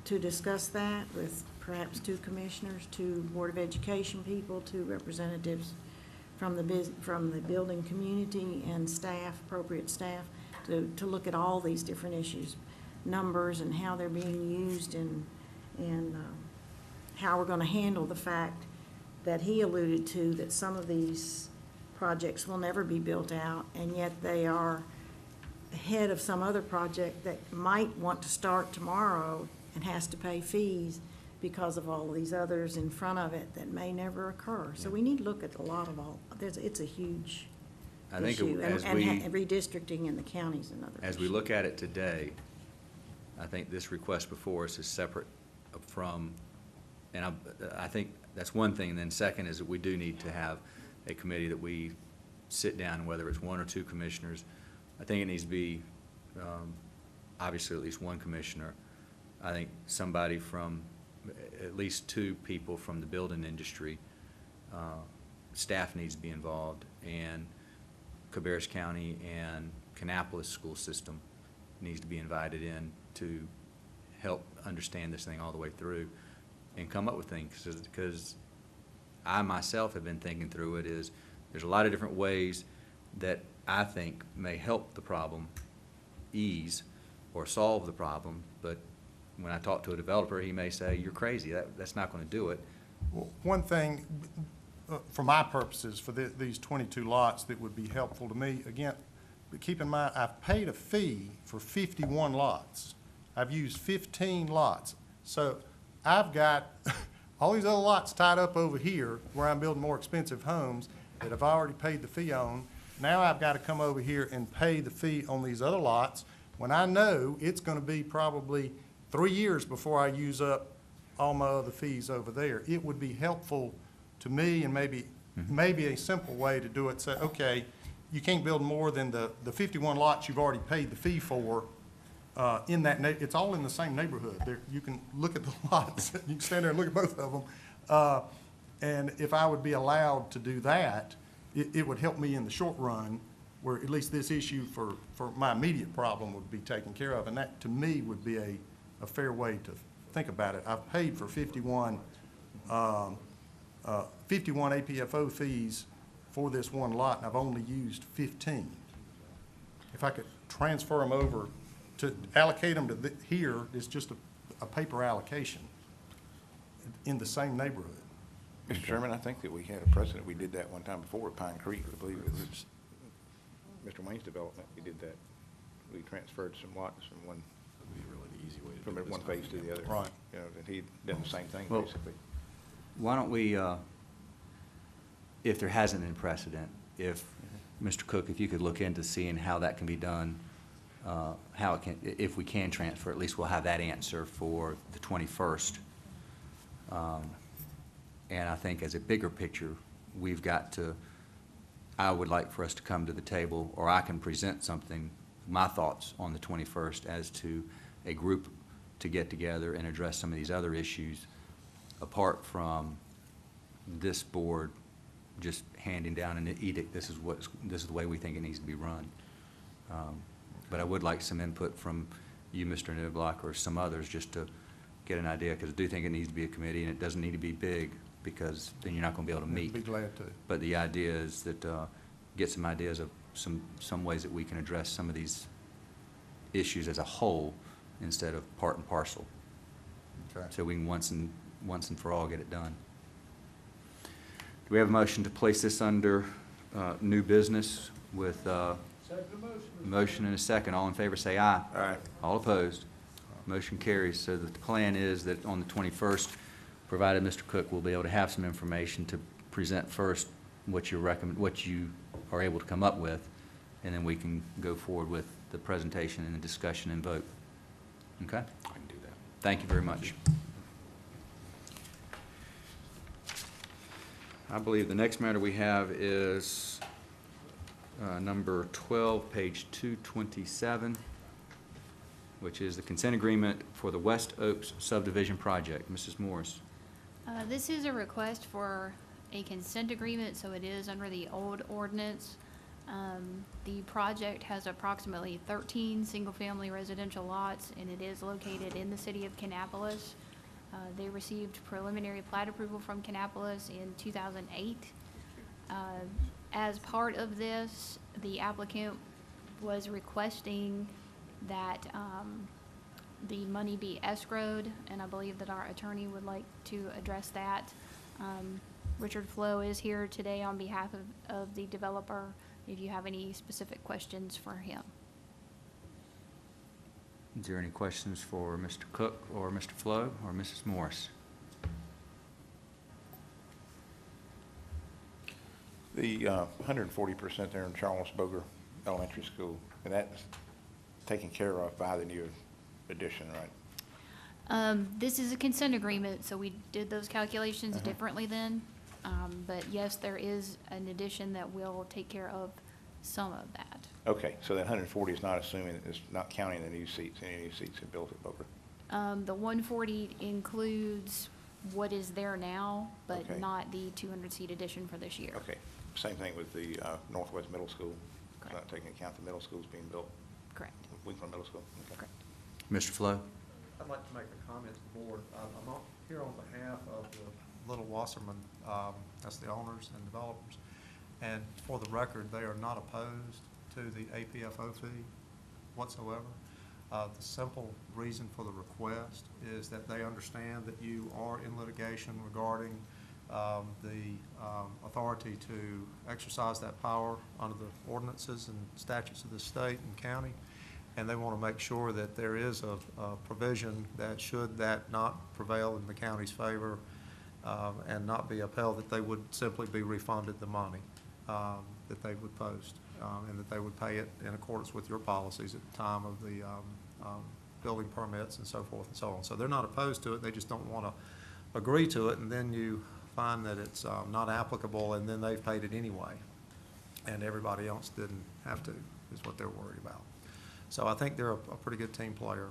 to discuss that with perhaps 2 commissioners, 2 Board of Education people, 2 representatives from the building community and staff, appropriate staff, to look at all these different issues, numbers and how they're being used, and how we're going to handle the fact that he alluded to, that some of these projects will never be built out, and yet they are ahead of some other project that might want to start tomorrow and has to pay fees because of all of these others in front of it that may never occur. So we need to look at a lot of it's a huge I think issue. as And we, redistricting in the counties another as we issue. look at it today, I think this request before us is separate from, and I think that's one thing. And then second is that we do need to have a committee that we sit down, whether it's one or two commissioners. I think it needs to be, obviously, at least one commissioner. I think somebody from, at least two people from the building industry. Staff needs to be involved, and Cabarrus County and Kannapolis school system needs to be invited in to help understand this thing all the way through and come up with things. Because I myself have been thinking through it, is there's a lot of different ways that I think may help the problem ease or solve the problem, but when I talk to a developer, he may say, you're crazy, that's not going to do it. Well, one thing, for my purposes, for these 22 lots that would be helpful to me, again, but keep in mind, I've paid a fee for 51 lots. I've used 15 lots. So I've got all these other lots tied up over here where I'm building more expensive homes that I've already paid the fee on. Now I've got to come over here and pay the fee on these other lots when I know it's going to be probably 3 years before I use up all my other fees over there. It would be helpful to me, and maybe a simple way to do it, say, okay, you can't build more than the 51 lots you've already paid the fee for in that, it's all in the same neighborhood. There, you can look at the lots, you can stand there and look at both of them. And if I would be allowed to do that, it would help me in the short run, where at least this issue for my immediate problem would be taken care of. And that, to me, would be a fair way to think about it. I've paid for 51 APFO fees for this one lot, and I've only used 15. If I could transfer them over to allocate them to here, it's just a paper allocation in the same neighborhood. Mr. Chairman, I think that we had a precedent. We did that one time before at Pine Creek. I believe it was Mr. Wayne's development. We did that. We transferred some lots from one, from one phase to the other. Right. You know, and he'd done the same thing, Well, basically. Why don't we, if there hasn't been precedent, if, Mr. Cook, if you could look into seeing how that can be done, how it can, if we can transfer, at least we'll have that answer for the 21st. And I think as a bigger picture, we've got to, I would like for us to come to the table, or I can present something, my thoughts on the 21st as to a group to get together and address some of these other issues apart from this board just handing down an edict, this is the way we think it needs to be run. But I would like some input from you, Mr. Niblock, or some others, just to get an idea, because I do think it needs to be a committee, and it doesn't need to be big, because then you're not going to be able to meet. I'd be glad to. But the idea is that get some ideas of some ways that we can address some of these issues as a whole instead of part and parcel. Okay. So we can once and for all get it done. Do we have a motion to place this under new business with Second motion. motion and a second? All in favor say aye. Aye. All opposed? Motion carries. So the plan is that on the 21st, provided Mr. Cook will be able to have some information to present first what you are able to come up with, and then we can go forward with the presentation and the discussion and vote. Okay? I can do that. Thank you very much. I believe the next matter we have is number 12, page 227, which is the consent agreement for the West Oaks Subdivision project. Mrs. Morris. This is a request for a consent agreement, so it is under the old ordinance. The project has approximately 13 single-family residential lots, and it is located in the city of Kannapolis. They received preliminary plat approval from Kannapolis in 2008. As part of this, the applicant was requesting that the money be escrowed, and I believe that our attorney would like to address that. Richard Flo is here today on behalf of the developer, if you have any specific questions for him. Is there any questions for Mr. Cook or Mr. Flo or Mrs. Morris? The 140% there in Charles Boger Elementary School, and that's taken care of by the new addition, right? This is a consent agreement, so we did those calculations differently then. But yes, there is an addition that will take care of some of that. Okay, so that 140 is not assuming, it's not counting the new seats, any new seats that built at Boger. The 140 includes what is there now, but Okay. not the 200-seat addition for this year. Okay, same thing with the Northwest Middle School. It's Correct. not taking account the middle school's being built, Correct. Winkler Middle School. Okay. Correct. Mr. Flo? I'd like to make a comment to the board. I'm here on behalf of the Little Wasserman, that's the owners and developers. And for the record, they are not opposed to the APFO fee whatsoever. The simple reason for the request is that they understand that you are in litigation regarding the authority to exercise that power under the ordinances and statutes of the state and county. And they want to make sure that there is a provision that should that not prevail in the county's favor and not be upheld, that they would simply be refunded the money that they would post, and that they would pay it in accordance with your policies at the time of the building permits and so forth and so on. So they're not opposed to it, they just don't want to agree to it, and then you find that it's not applicable, and then they've paid it anyway, and everybody else didn't have to, is what they're worried about. So I think they're a pretty good team player.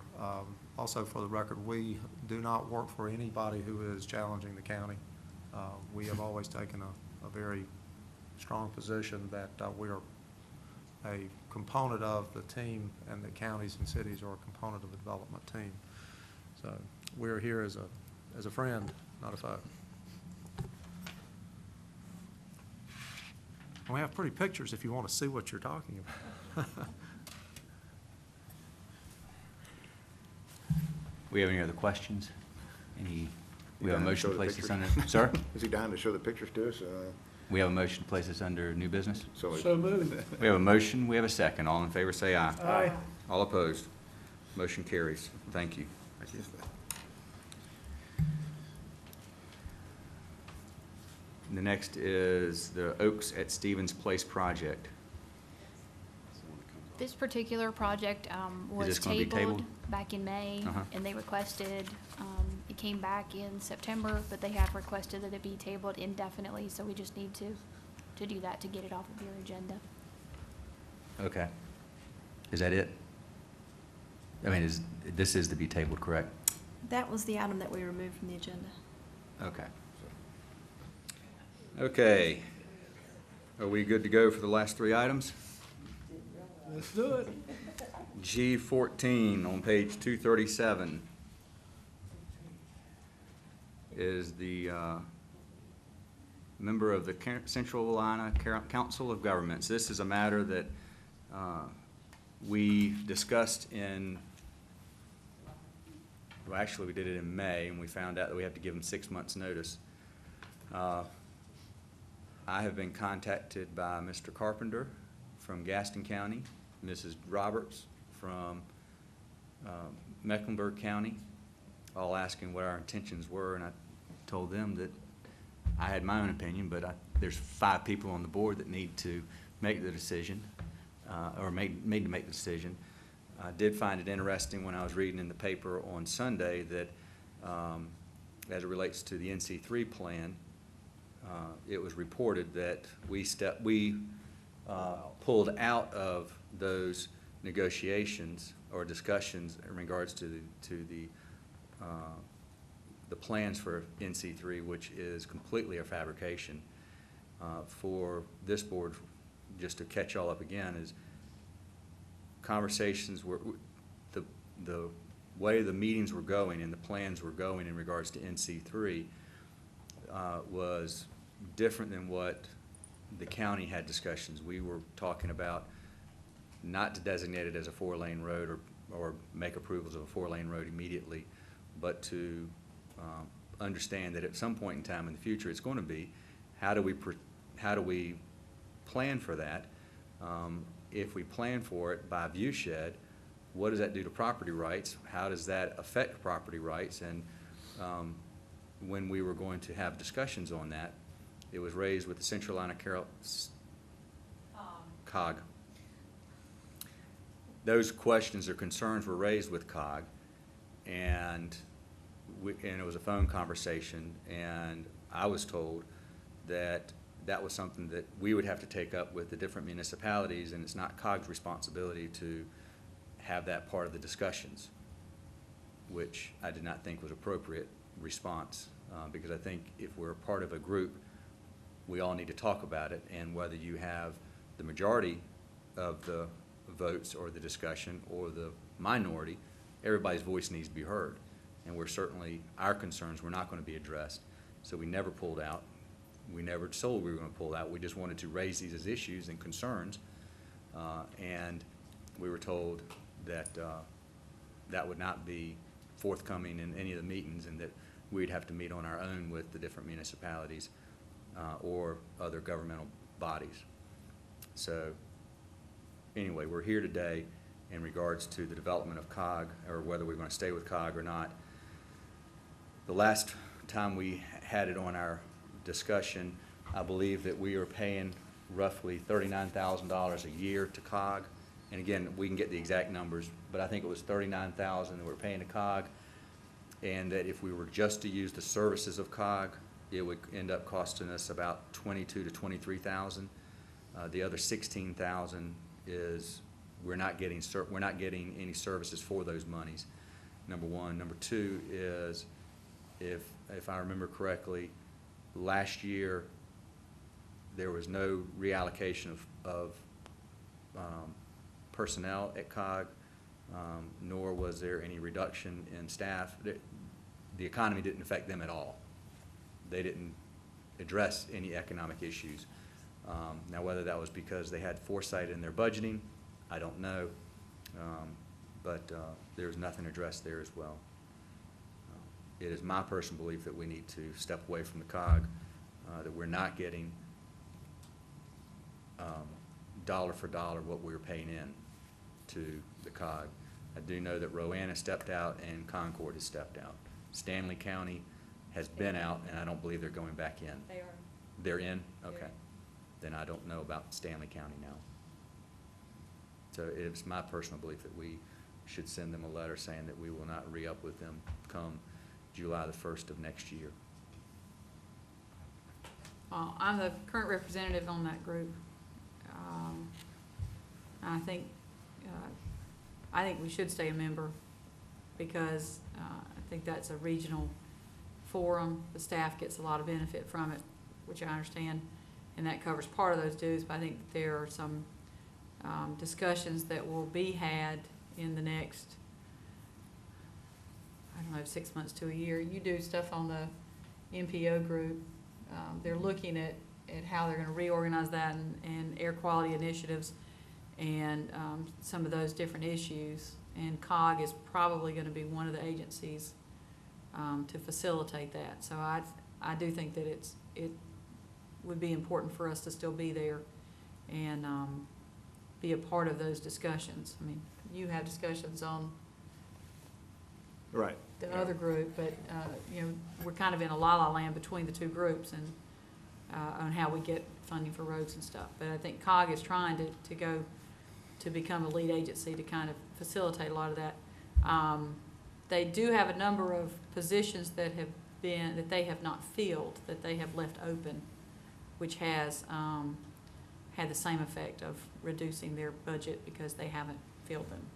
Also, for the record, we do not work for anybody who is challenging the county. We have always taken a very strong position that we are a component of the team, and the counties and cities are a component of the development team. So we're here as a friend, not a foe. And we have pretty pictures if you want to see what you're talking about. We have any other questions? We have a dying to motion show to the place this pictures? under, sir? Is he dying to show the pictures to us? We have a motion to place this under new business? So moved. We have a motion, we have a second. All in favor, say aye. Aye. All opposed? Motion carries. Thank you. The next is the Oaks at Stevens Place project. This particular project was this gonna be tabled tabled? back in May, Uh-huh. and they requested, it came back in September, but they have requested that it be tabled indefinitely, so we just need to do that to get it off of your agenda. Okay. Is that it? I mean, this is to be tabled, correct? That was the item that we removed from the agenda. Okay. Okay. Are we good to go for the last three items? Let's do it. G14 on page 237 is the member of the Central Carolina Council of Governments. This is a matter that we discussed well, actually, we did it in May, and we found out that we have to give them 6 months' notice. I have been contacted by Mr. Carpenter from Gaston County, Mrs. Roberts from Mecklenburg County, all asking what our intentions were, and I told them that I had my own opinion, but there's 5 people on the board that need to make the decision, or made to make the decision. I did find it interesting when I was reading in the paper on Sunday that as it relates to the NC3 plan, it was reported that we pulled out of those negotiations or discussions in regards to the plans for NC3, which is completely a fabrication. For this board, just to catch all up again, is conversations were the way the meetings were going and the plans were going in regards to NC3 was different than what the county had discussions. We were talking about not to designate it as a 4-lane road or make approvals of a 4-lane road immediately, but to understand that at some point in time in the future, it's going to be, how do we plan for that? If we plan for it by view shed, what does that do to property rights? How does that affect property rights? And when we were going to have discussions on that, it was raised with the Central COG. Those questions or concerns were raised with COG, and it was a phone conversation, and I was told that that was something that we would have to take up with the different municipalities, and it's not COG's responsibility to have that part of the discussions, which I did not think was appropriate response, because I think if we're part of a group, we all need to talk about it, and whether you have the majority of the votes or the discussion or the minority, everybody's voice needs to be heard. And our concerns were not going to be addressed. So we never pulled out. We never told we were going to pull out. We just wanted to raise these as issues and concerns. And we were told that that would not be forthcoming in any of the meetings, and that we'd have to meet on our own with the different municipalities or other governmental bodies. So anyway, we're here today in regards to the development of COG, or whether we're going to stay with COG or not. The last time we had it on our discussion, I believe that we are paying roughly $39,000 a year to COG. And again, we can get the exact numbers, but I think it was $39,000 that we're paying to COG, and that if we were just to use the services of COG, it would end up costing us about $22,000 to $23,000. The other $16,000 is we're not getting any services for those monies. Number one. Number two is, if I remember correctly, last year there was no reallocation of personnel at COG, nor was there any reduction in staff. The economy didn't affect them at all. They didn't address any economic issues. Now, whether that was because they had foresight in their budgeting, I don't know, but there's nothing addressed there as well. It is my personal belief that we need to step away from the COG, that we're not getting dollar for dollar what we were paying in to the COG. I do know that Rowan has stepped out and Concord has stepped out. Stanley County has been out, and I don't believe they're going back in. They are. They're in? Okay. Then I don't know about Stanley County now. So it's my personal belief that we should send them a letter saying that we will not re-up with them come July the 1st of next year. I'm the current representative on that group. I think we should stay a member, because I think that's a regional forum. The staff gets a lot of benefit from it, which I understand, and that covers part of those dues. But I think there are some discussions that will be had in the next, I don't know, 6 months to a year. You do stuff on the MPO group. They're looking at how they're going to reorganize that, and air quality initiatives, and some of those different issues. And COG is probably going to be one of the agencies to facilitate that. So I do think that it would be important for us to still be there and be a part of those discussions. I mean, you have discussions on Right. the other group, but we're kind of in a la-la land between the two groups, and on how we get funding for roads and stuff. But I think COG is trying to go to become a lead agency to kind of facilitate a lot of that. They do have a number of positions that they have not filled, that they have left open, which has had the same effect of reducing their budget because they haven't filled them.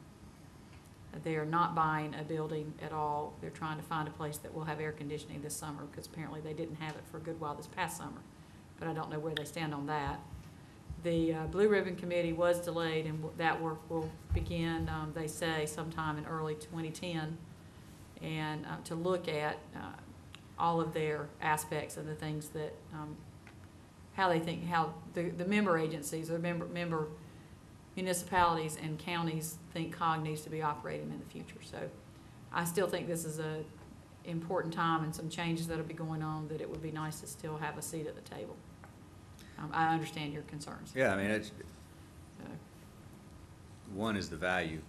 They are not buying a building at all. They're trying to find a place that will have air conditioning this summer, because apparently they didn't have it for a good while this past summer. But I don't know where they stand on that. The Blue Ribbon Committee was delayed, and that work will begin, they say, sometime in early 2010, and to look at all of their aspects of the things that, how they think, how the member agencies or member municipalities and counties think COG needs to be operating in the future. So I still think this is important time and some changes that'll be going on, that it would be nice to still have a seat at the table. I understand your concerns. Yeah, I mean, it's, So, one is the value,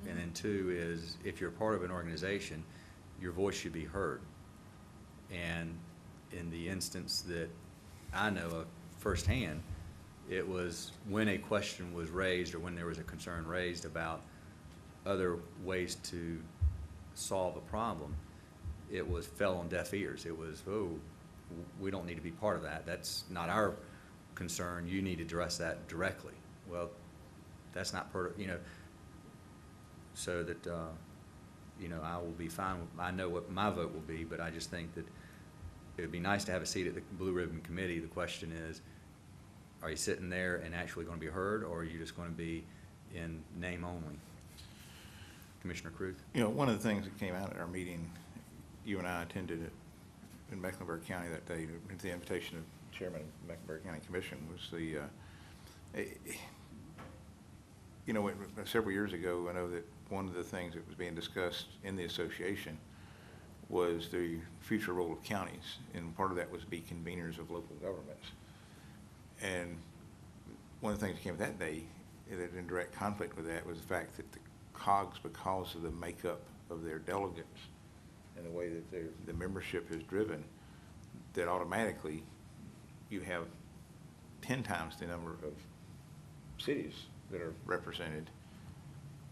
and then two is, if you're part of an organization, your voice should be heard. And in the instance that I know of firsthand, it was when a question was raised or when there was a concern raised about other ways to solve a problem, it was fell on deaf ears. It was, oh, we don't need to be part of that. That's not our concern. You need to address that directly. Well, that's not so that, I will be fine. I know what my vote will be, but I just think that it would be nice to have a seat at the Blue Ribbon Committee. The question is, are you sitting there and actually going to be heard, or are you just going to be in name only? Commissioner Cruz? One of the things that came out at our meeting, you and I attended it in Mecklenburg County that day, at the invitation of the Chairman of the Mecklenburg County Commission, was several years ago, I know that one of the things that was being discussed in the association was the future role of counties, and part of that was be conveners of local governments. And one of the things that came that day that in direct conflict with that was the fact that the COGS, because of the makeup of their delegates and the way that the membership is driven, that automatically you have 10 times the number of cities that are represented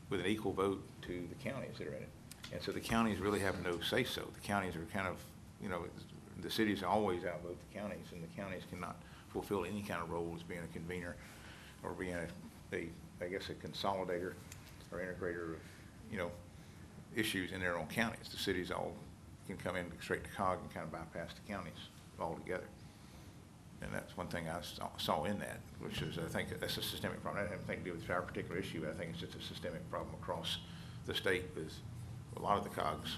with an equal vote to the counties that are in it. And so the counties really have no say-so. The counties are kind of, the cities always outvote the counties, and the counties cannot fulfill any kind of role as being a convener or being a consolidator or integrator of, issues in their own counties. The cities all can come in straight to COG and kind of bypass the counties altogether. And that's one thing I saw in that, which is, I think that's a systemic problem. That doesn't have anything to do with our particular issue, but I think it's just a systemic problem across the state with a lot of the COGs.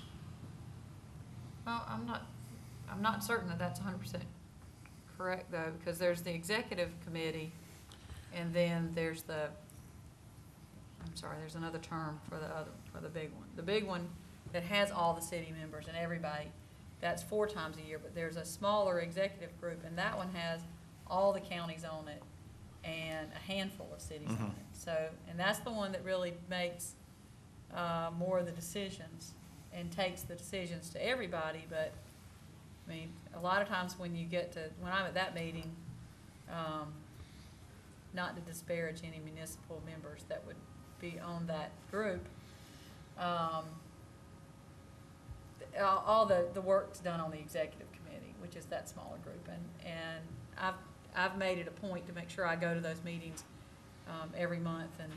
Well, I'm not certain that that's 100% correct, though, because there's the executive committee, and then there's there's another term for the big one. The big one that has all the city members and everybody, that's 4 times a year, but there's a smaller executive group, and that one has all the counties on it and a handful of cities on it. So, and that's the one that really makes more of the decisions and takes the decisions to everybody. But I mean, a lot of times when I'm at that meeting, not to disparage any municipal members that would be on that group, all the work's done on the executive committee, which is that smaller group, and I've made it a point to make sure I go to those meetings every month, and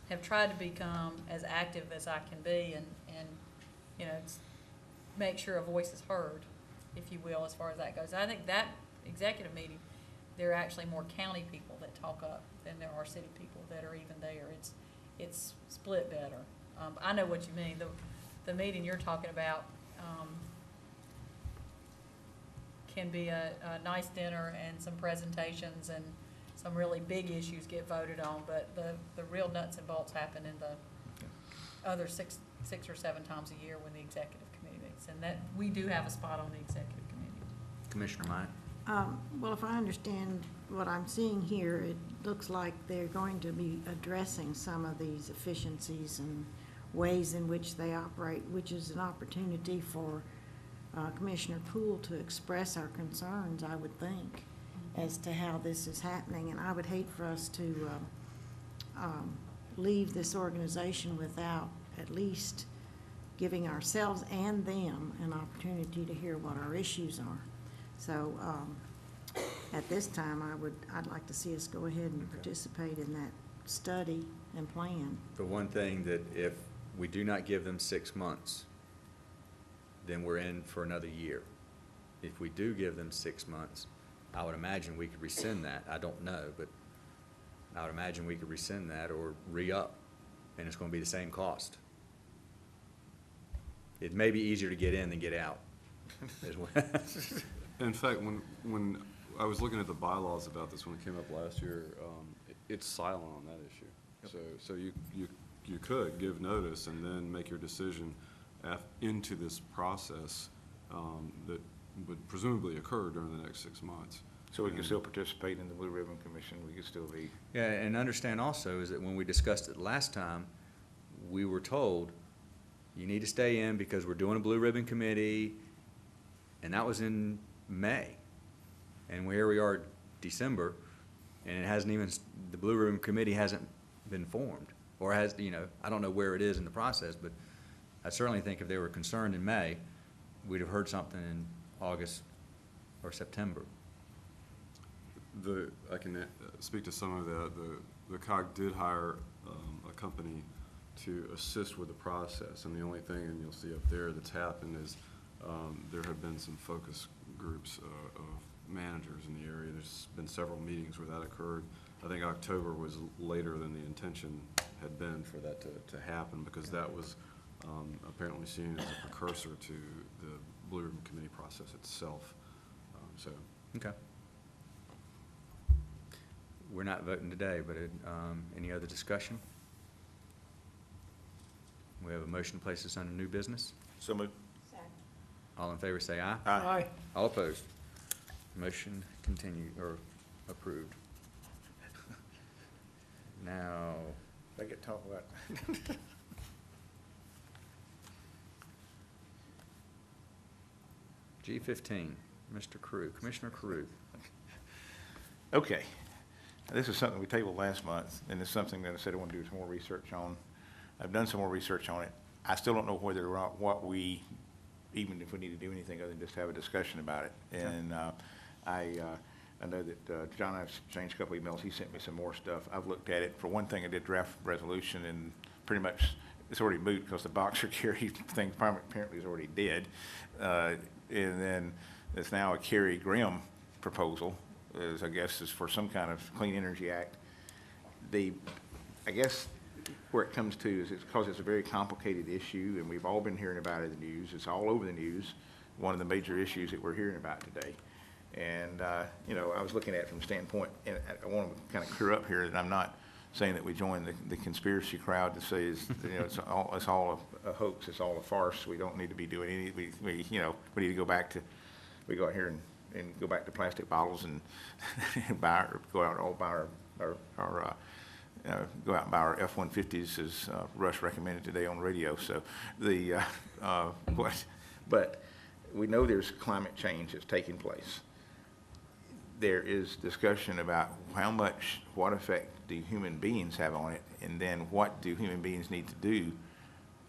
have tried to become as active as I can be, and make sure a voice is heard, if you will, as far as that goes. I think that executive meeting, there are actually more county people that talk up than there are city people that are even there. It's split better. I know what you mean. The meeting you're talking about can be a nice dinner and some presentations, and some really big issues get voted on, but the real nuts and bolts happen in the other six or 7 times a year when the executive committee meets, and that we do have a spot on the executive committee. Commissioner Mine? Well, if I understand what I'm seeing here, it looks like they're going to be addressing some of these efficiencies and ways in which they operate, which is an opportunity for Commissioner Poole to express our concerns, I would think, as to how this is happening. And I would hate for us to leave this organization without at least giving ourselves and them an opportunity to hear what our issues are. So at this time, I'd like to see us go ahead and participate in that study and plan. The one thing that if we do not give them 6 months, then we're in for another year. If we do give them 6 months, I would imagine we could rescind that. I don't know, but I would imagine we could rescind that or re-up, and it's going to be the same cost. It may be easier to get in than get out. In fact, when I was looking at the bylaws about this when it came up last year, it's silent on that issue. So you could give notice and then make your decision into this process that would presumably occur during the next 6 months. So we can still participate in the Blue Ribbon Commission, we could still be. Yeah, and understand also is that when we discussed it last time, we were told, you need to stay in because we're doing a Blue Ribbon Committee, and that was in May. And here we are, December, and it hasn't even, the Blue Ribbon Committee hasn't been formed, or has, you know, I don't know where it is in the process, but I certainly think if they were concerned in May, we'd have heard something in August or September. I can speak to some of that. The COG did hire a company to assist with the process, and the only thing, and you'll see up there, that's happened is there have been some focus groups of managers in the area. There's been several meetings where that occurred. I think October was later than the intention had been for that to happen, because that was apparently seen as a precursor to the Blue Ribbon Committee process itself. Okay. We're not voting today, but any other discussion? We have a motion to place this under new business. So moved. All in favor say aye. Aye. All opposed? Motion continued, or approved. Now, I get to talk about. G15, Mr. Carew, Commissioner Carew. Okay, this is something we tabled last month, and it's something that I said I want to do some more research on. I've done some more research on it. I still don't know whether or not even if we need to do anything other than just have a discussion about it. And I know that John and I have exchanged a couple emails. He sent me some more stuff. I've looked at it. For one thing, I did draft resolution, and pretty much it's already moot because the boxer carry thing apparently is already dead. And then it's now a Kerry Grimm proposal, I guess is for some kind of Clean Energy Act. I guess where it comes to is it's because it's a very complicated issue, and we've all been hearing about it in the news. It's all over the news, one of the major issues that we're hearing about today. And, you know, I was looking at it from the standpoint, and I want to kind of clear up here that I'm not saying that we join the conspiracy crowd to say, you know, it's all a hoax, it's all a farce. We don't need to be doing any, you know, we need to go back to, we go out here and go back to plastic bottles and go out and buy go out and buy our F-150s, as Rush recommended today on the radio. So but we know there's climate change that's taking place. There is discussion about what effect do human beings have on it, and then what do human beings need to do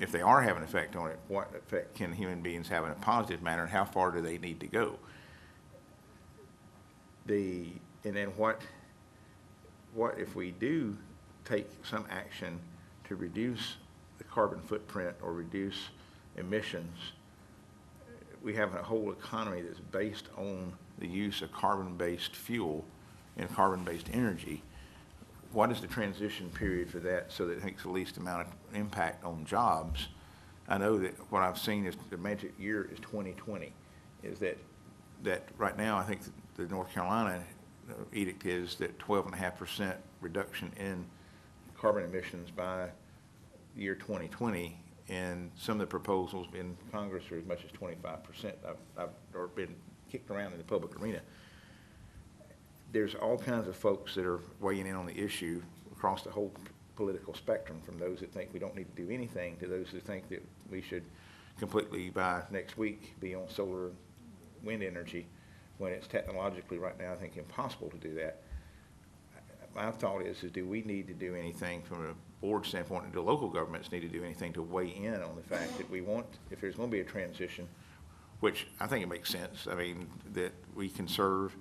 if they are having an effect on it? What effect can human beings have in a positive manner, and how far do they need to go? And then what if we do take some action to reduce the carbon footprint or reduce emissions? We have a whole economy that's based on the use of carbon-based fuel and carbon-based energy. What is the transition period for that so that it makes the least amount of impact on jobs? I know that what I've seen is the magic year is 2020, is that right now I think the North Carolina edict is that 12.5% reduction in carbon emissions by the year 2020, and some of the proposals in Congress are as much as 25%. I've been kicked around in the public arena. There's all kinds of folks that are weighing in on the issue across the whole political spectrum, from those that think we don't need to do anything to those that think that we should completely, by next week, be on solar and wind energy, when it's technologically right now, I think, impossible to do that. My thought is do we need to do anything from a board standpoint, and do local governments need to do anything to weigh in on the fact that we want, if there's going to be a transition, which I think it makes sense, I mean, that we conserve,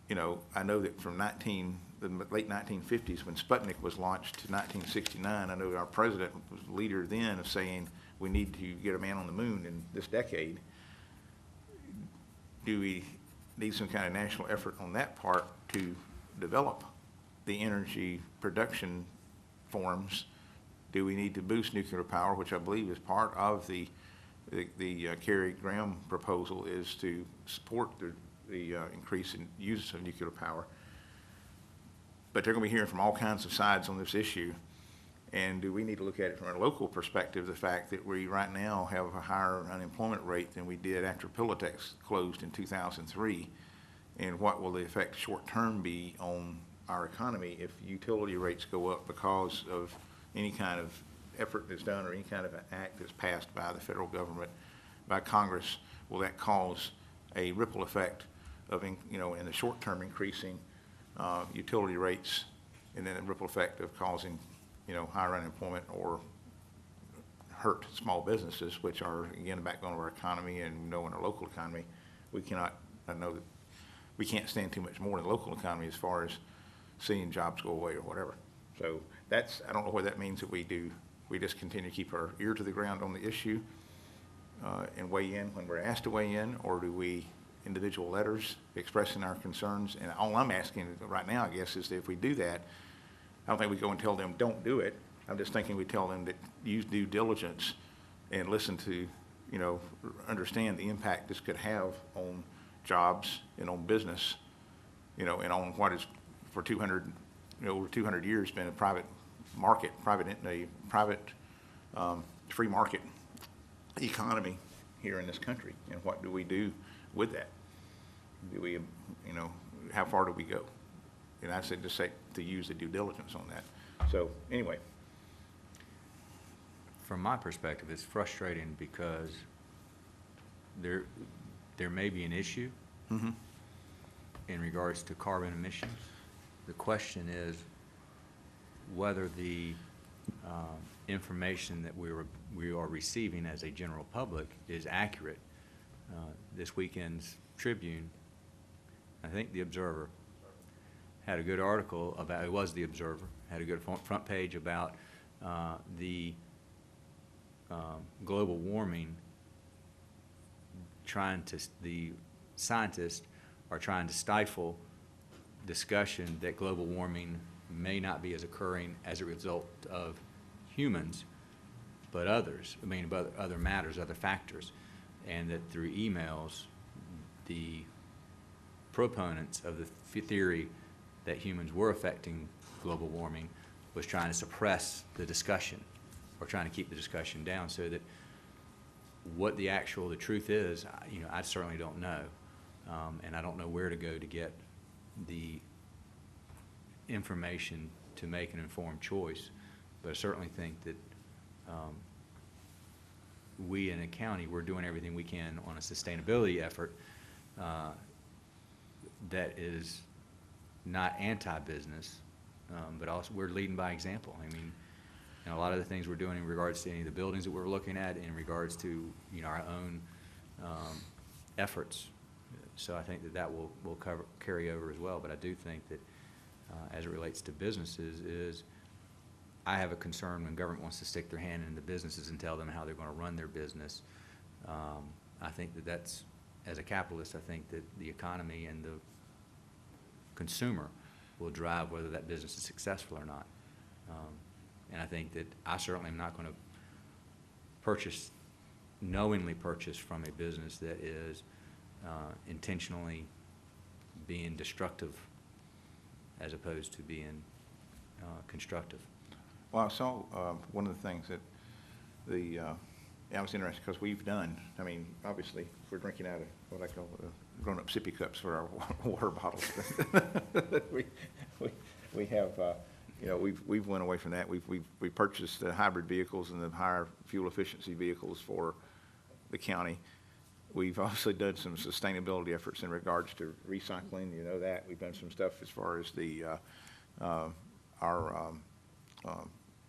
you know, I know that from the late 1950s, when Sputnik was launched, to 1969, I know our president was the leader then of saying we need to get a man on the moon in this decade. Do we need some kind of national effort on that part to develop the energy production forms? Do we need to boost nuclear power, which I believe is part of the Kerry Graham proposal, is to support the increase in use of nuclear power? But they're going to be hearing from all kinds of sides on this issue, And do we need to look at it from a local perspective, the fact that we right now have a higher unemployment rate than we did after Pilatex closed in 2003? And what will the effect short-term be on our economy if utility rates go up because of any kind of effort that's done or any kind of an act that's passed by the federal government, by Congress? Will that cause a ripple effect of, in the short term increasing utility rates, and then a ripple effect of causing, higher unemployment or hurt small businesses, which are, again, the backbone of our economy and in our local economy. I know that we can't stand too much more in the local economy as far as seeing jobs go away or whatever. So I don't know what that means that we just continue to keep our ear to the ground on the issue and weigh in when we're asked to weigh in, or do we individual letters expressing our concerns? And all I'm asking right now, I guess, is that if we do that, I don't think we go and tell them, don't do it. I'm just thinking we tell them that use due diligence and listen to, understand the impact this could have on jobs and on business, and on what is for over 200 years been a private market, free market economy here in this country. And what do we do with that? Do we, how far do we go? And I said just say to use the due diligence on that. So anyway. From my perspective, it's frustrating because there may be an issue in regards to carbon emissions. The question is whether the information that we are receiving as a general public is accurate. This weekend's Tribune, I think the Observer, had a good article about, it was the Observer, had a good front page about the global warming, the scientists are trying to stifle discussion that global warming may not be as occurring as a result of humans, but other matters, other factors, and that through emails, the proponents of the theory that humans were affecting global warming was trying to suppress the discussion or trying to keep the discussion down, so that what the truth is, I certainly don't know, and I don't know where to go to get the information to make an informed choice. But I certainly think that we in the county, we're doing everything we can on a sustainability effort that is not anti-business, but also we're leading by example. I mean, a lot of the things we're doing in regards to any of the buildings that we're looking at, in regards to our own efforts. So I think that will carry over as well. But I do think that as it relates to businesses, is I have a concern when government wants to stick their hand in the businesses and tell them how they're going to run their business. I think that's, as a capitalist, I think that the economy and the consumer will drive whether that business is successful or not. And I think that I certainly am not going to knowingly purchase from a business that is intentionally being destructive as opposed to being constructive. Well, I saw one of the things that I was interested because we've done, obviously, we're drinking out of what I call grown-up sippy cups for our water bottles. we have, we've went away from that. We purchased the hybrid vehicles and the higher fuel efficiency vehicles for the county. We've also done some sustainability efforts in regards to recycling. That we've done some stuff as far as our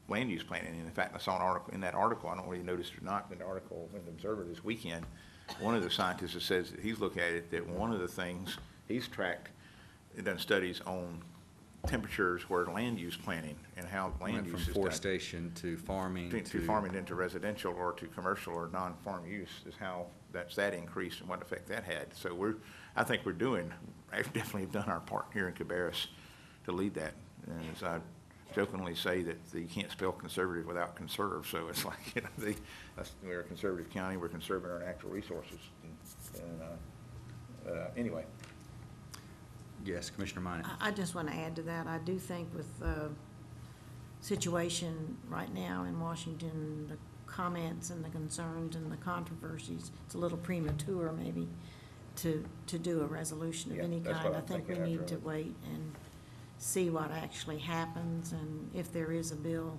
land use planning. And in fact, I saw an article in that article. I don't know whether you noticed it or not, in the article in the Observer this weekend, one of the scientists that says that he's looked at it, that one of the things he's tracked and done studies on temperatures where land use planning and how land use is done. From forestation to farming to farming into residential or to commercial or non-farm use is how that increased and what effect that had. So I think we're definitely have done our part here in Cabarrus to lead that. And as I jokingly say that you can't spell conservative without conserve. So it's like, we're a conservative county. We're conserving our natural resources. Anyway. Yes, Commissioner Minor. I just want to add to that. I do think with situation right now in Washington, the comments and the concerns and the controversies, it's a little premature maybe to do a resolution of Yeah, any that's kind. what I I'm think we thinking need after to all. wait and see what actually happens and if there is a bill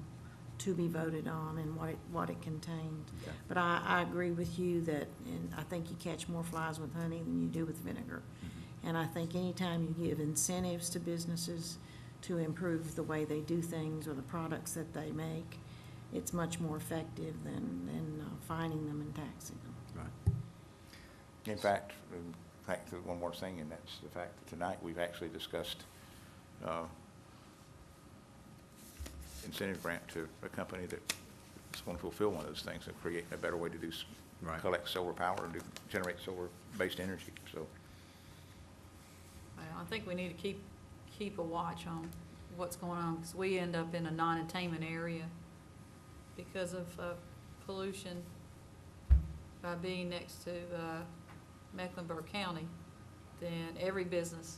to be voted on and what it contains. Okay. But I agree with you that, and I think you catch more flies with honey than you do with vinegar. Mm-hmm. And I think anytime you give incentives to businesses to improve the way they do things or the products that they make, it's much more effective than fining them and taxing them. Right. In fact, one more thing, and that's the fact that tonight we've actually discussed incentive grant to a company that's going to fulfill one of those things and create a better way to do, Right. collect solar power and generate solar-based energy, so. Well, I think we need to keep a watch on what's going on, because we end up in a non-attainment area because of pollution by being next to Mecklenburg County. Then every business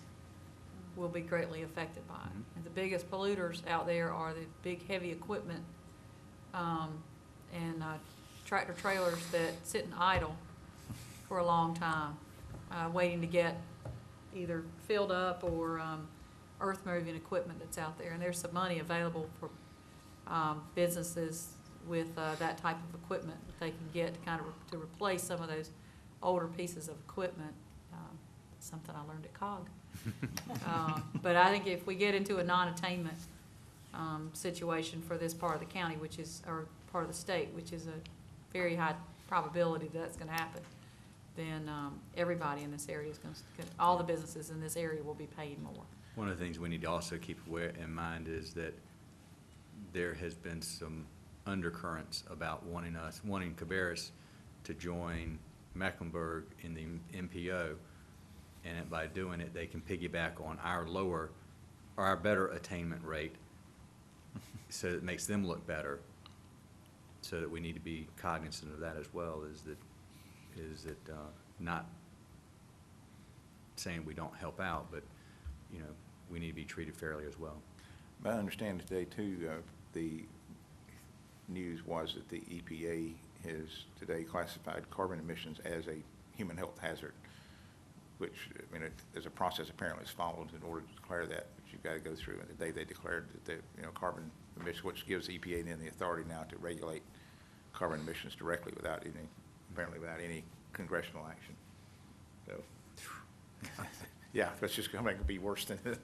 will be greatly affected by it. Mhm. And the biggest polluters out there are the big heavy equipment and tractor trailers that sit and idle for a long time, waiting to get either filled up or earth moving equipment that's out there. And there's some money available for businesses with that type of equipment that they can get to kind of to replace some of those older pieces of equipment. Something I learned at COG. But I think if we get into a non-attainment situation for this part of the county, which is, or part of the state, which is a very high probability that that's gonna happen, then everybody in this area is gonna, all the businesses in this area will be paying more. One of the things we need to also keep in mind is that there has been some undercurrents about wanting Cabarrus to join Mecklenburg in the MPO, and by doing it, they can piggyback on our lower, or our better attainment rate, so it makes them look better. So that we need to be cognizant of that as well, is that not saying we don't help out, but, you know, we need to be treated fairly as well. But I understand today too, the news was that the EPA has today classified carbon emissions as a human health hazard, which, I mean, there's a process apparently is followed in order to declare that, which you've got to go through. And the day they declared that carbon emissions, which gives EPA then the authority now to regulate carbon emissions directly apparently without any congressional action. So, yeah, that's just going to be worse than it.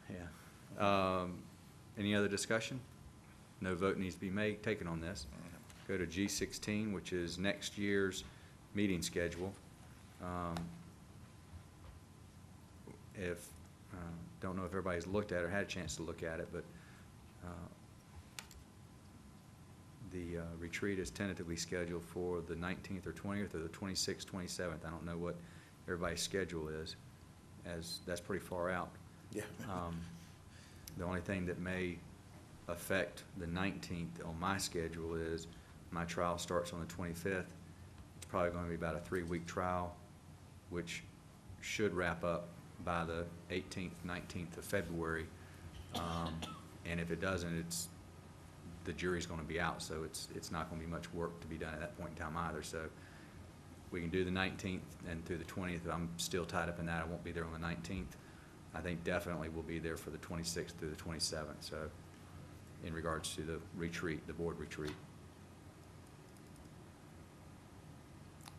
Yeah. Any other discussion? No vote needs to be taken on this. Go to G16, which is next year's meeting schedule. Don't know if everybody's looked at it or had a chance to look at it, but the retreat is tentatively scheduled for the 19th or 20th or the 26th, 27th. I don't know what everybody's schedule is, as that's pretty far out. Yeah. The only thing that may affect the 19th on my schedule is my trial starts on the 25th. It's probably going to be about a 3-week trial, which should wrap up by the 18th, 19th of February. And if it doesn't, the jury's going to be out, so it's not going to be much work to be done at that point in time either. So we can do the 19th and through the 20th. I'm still tied up in that. I won't be there on the 19th. I think definitely we'll be there for the 26th through the 27th. So in regards to the retreat, the board retreat.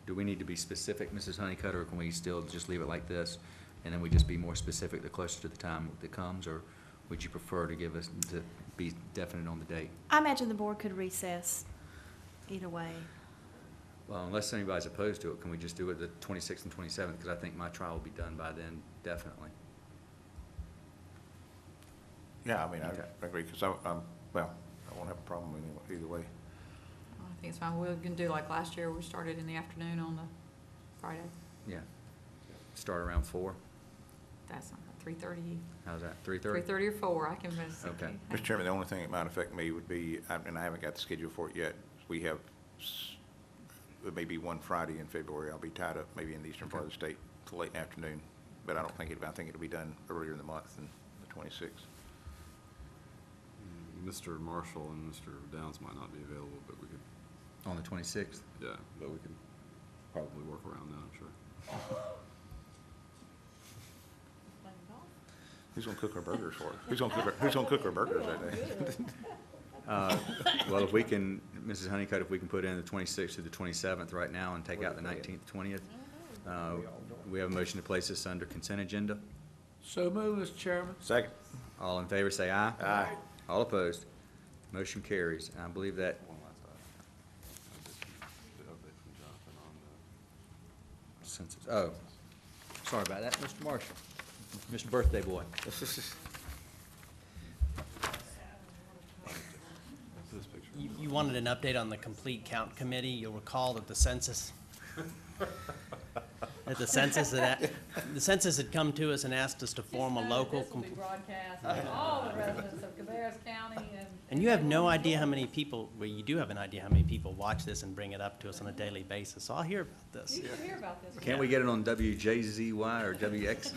Do we need to be specific, Mrs. Honeycutt, or can we still just leave it like this, and then we just be more specific the closer to the time that comes, or would you prefer to give us, to be definite on the date? I imagine the board could recess either way. Well, unless anybody's opposed to it, can we just do it the 26th and 27th? Because I think my trial will be done by then, definitely. Yeah, I mean, Okay. I agree, because I won't have a problem either way. I think it's fine. We're gonna do like last year, we started in the afternoon on the Friday. Yeah. Start around 4. That's not 3:30. How's that? 3:30? 3:30 or 4, I can miss. Okay. Mr. Chairman, the only thing that might affect me would be, and I haven't got the schedule for it yet, we have, maybe one Friday in February, I'll be tied up maybe in the eastern part of the state till late in the afternoon, but I think it'll be done earlier in the month than the 26th. Mr. Marshall and Mr. Downs might not be available, but we could, On the 26th? yeah, but we could probably work around that, I'm sure. Who's gonna cook our burgers for us? Who's gonna cook our burgers that day? Well, if we can, Mrs. Honeycutt, if we can put in the 26th to the 27th right now and take out the 19th, 20th, we have a motion to place this under consent agenda. So move, Mr. Chairman. Second. All in favor, say aye. Aye. All opposed. Motion carries. And I believe that, One last item. The update from Jonathan on census, oh, sorry about that, Mr. Marshall, Mr. Birthday Boy. this picture. You wanted an update on the complete count committee. You'll recall that the census the census had come to us and asked us to form a local. broadcast to all the residents of Cabarrus County And you have no idea how many people, well, you do have an idea how many people watch this and bring it up to us on a daily basis. So I'll hear about this. You should hear about this. Can't we get it on WJZY or WX?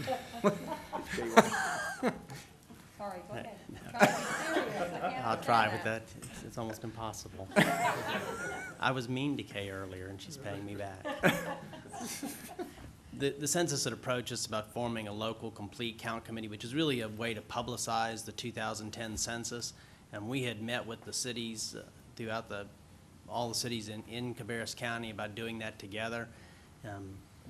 Sorry, go ahead. Try to be serious. I can't I'll try, understand but that. it's almost impossible. I was mean to Kay earlier, and she's paying me back. The census had approached us about forming a local complete count committee, which is really a way to publicize the 2010 census. And we had met with the cities throughout all the cities in Cabarrus County about doing that together.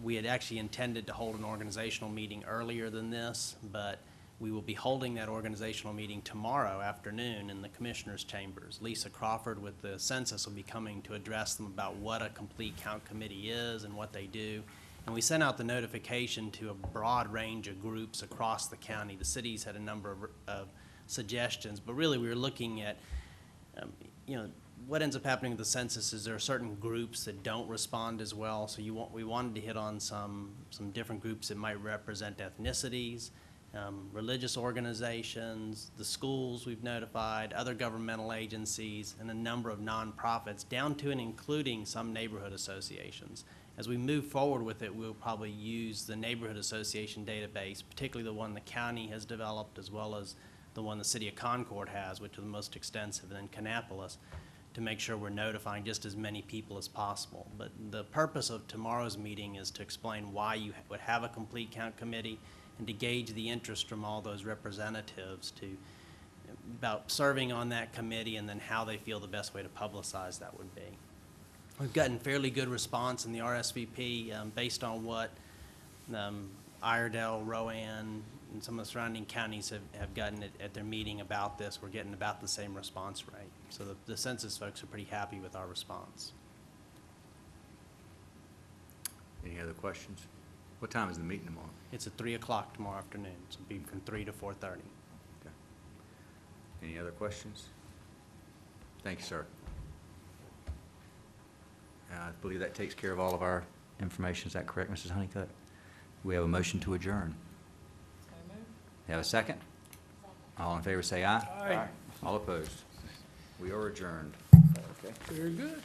We had actually intended to hold an organizational meeting earlier than this, but we will be holding that organizational meeting tomorrow afternoon in the Commissioners' Chambers. Lisa Crawford with the census will be coming to address them about what a complete count committee is and what they do. And we sent out the notification to a broad range of groups across the county. The cities had a number of suggestions, but really we were looking at, what ends up happening with the census is there are certain groups that don't respond as well. So we wanted to hit on some different groups that might represent ethnicities, religious organizations, the schools we've notified, other governmental agencies, and a number of nonprofits, down to and including some neighborhood associations. As we move forward with it, we'll probably use the neighborhood association database, particularly the one the county has developed, as well as the one the city of Concord has, which are the most extensive, and then Kannapolis, to make sure we're notifying just as many people as possible. But the purpose of tomorrow's meeting is to explain why you would have a complete count committee and to gauge the interest from all those representatives about serving on that committee and then how they feel the best way to publicize that would be. We've gotten fairly good response in the RSVP based on what Iredell, Rowan, and some of the surrounding counties have gotten at their meeting about this. We're getting about the same response rate. So the census folks are pretty happy with our response. Any other questions? What time is the meeting tomorrow? It's at 3 o'clock tomorrow afternoon, so it'll be from 3 to 4:30. Okay. Any other questions? Thank you, sir. I believe that takes care of all of our information. Is that correct, Mrs. Honeycutt? We have a motion to adjourn. Have a second? All in favor say aye. Aye. All opposed? We are adjourned. Okay. Very good.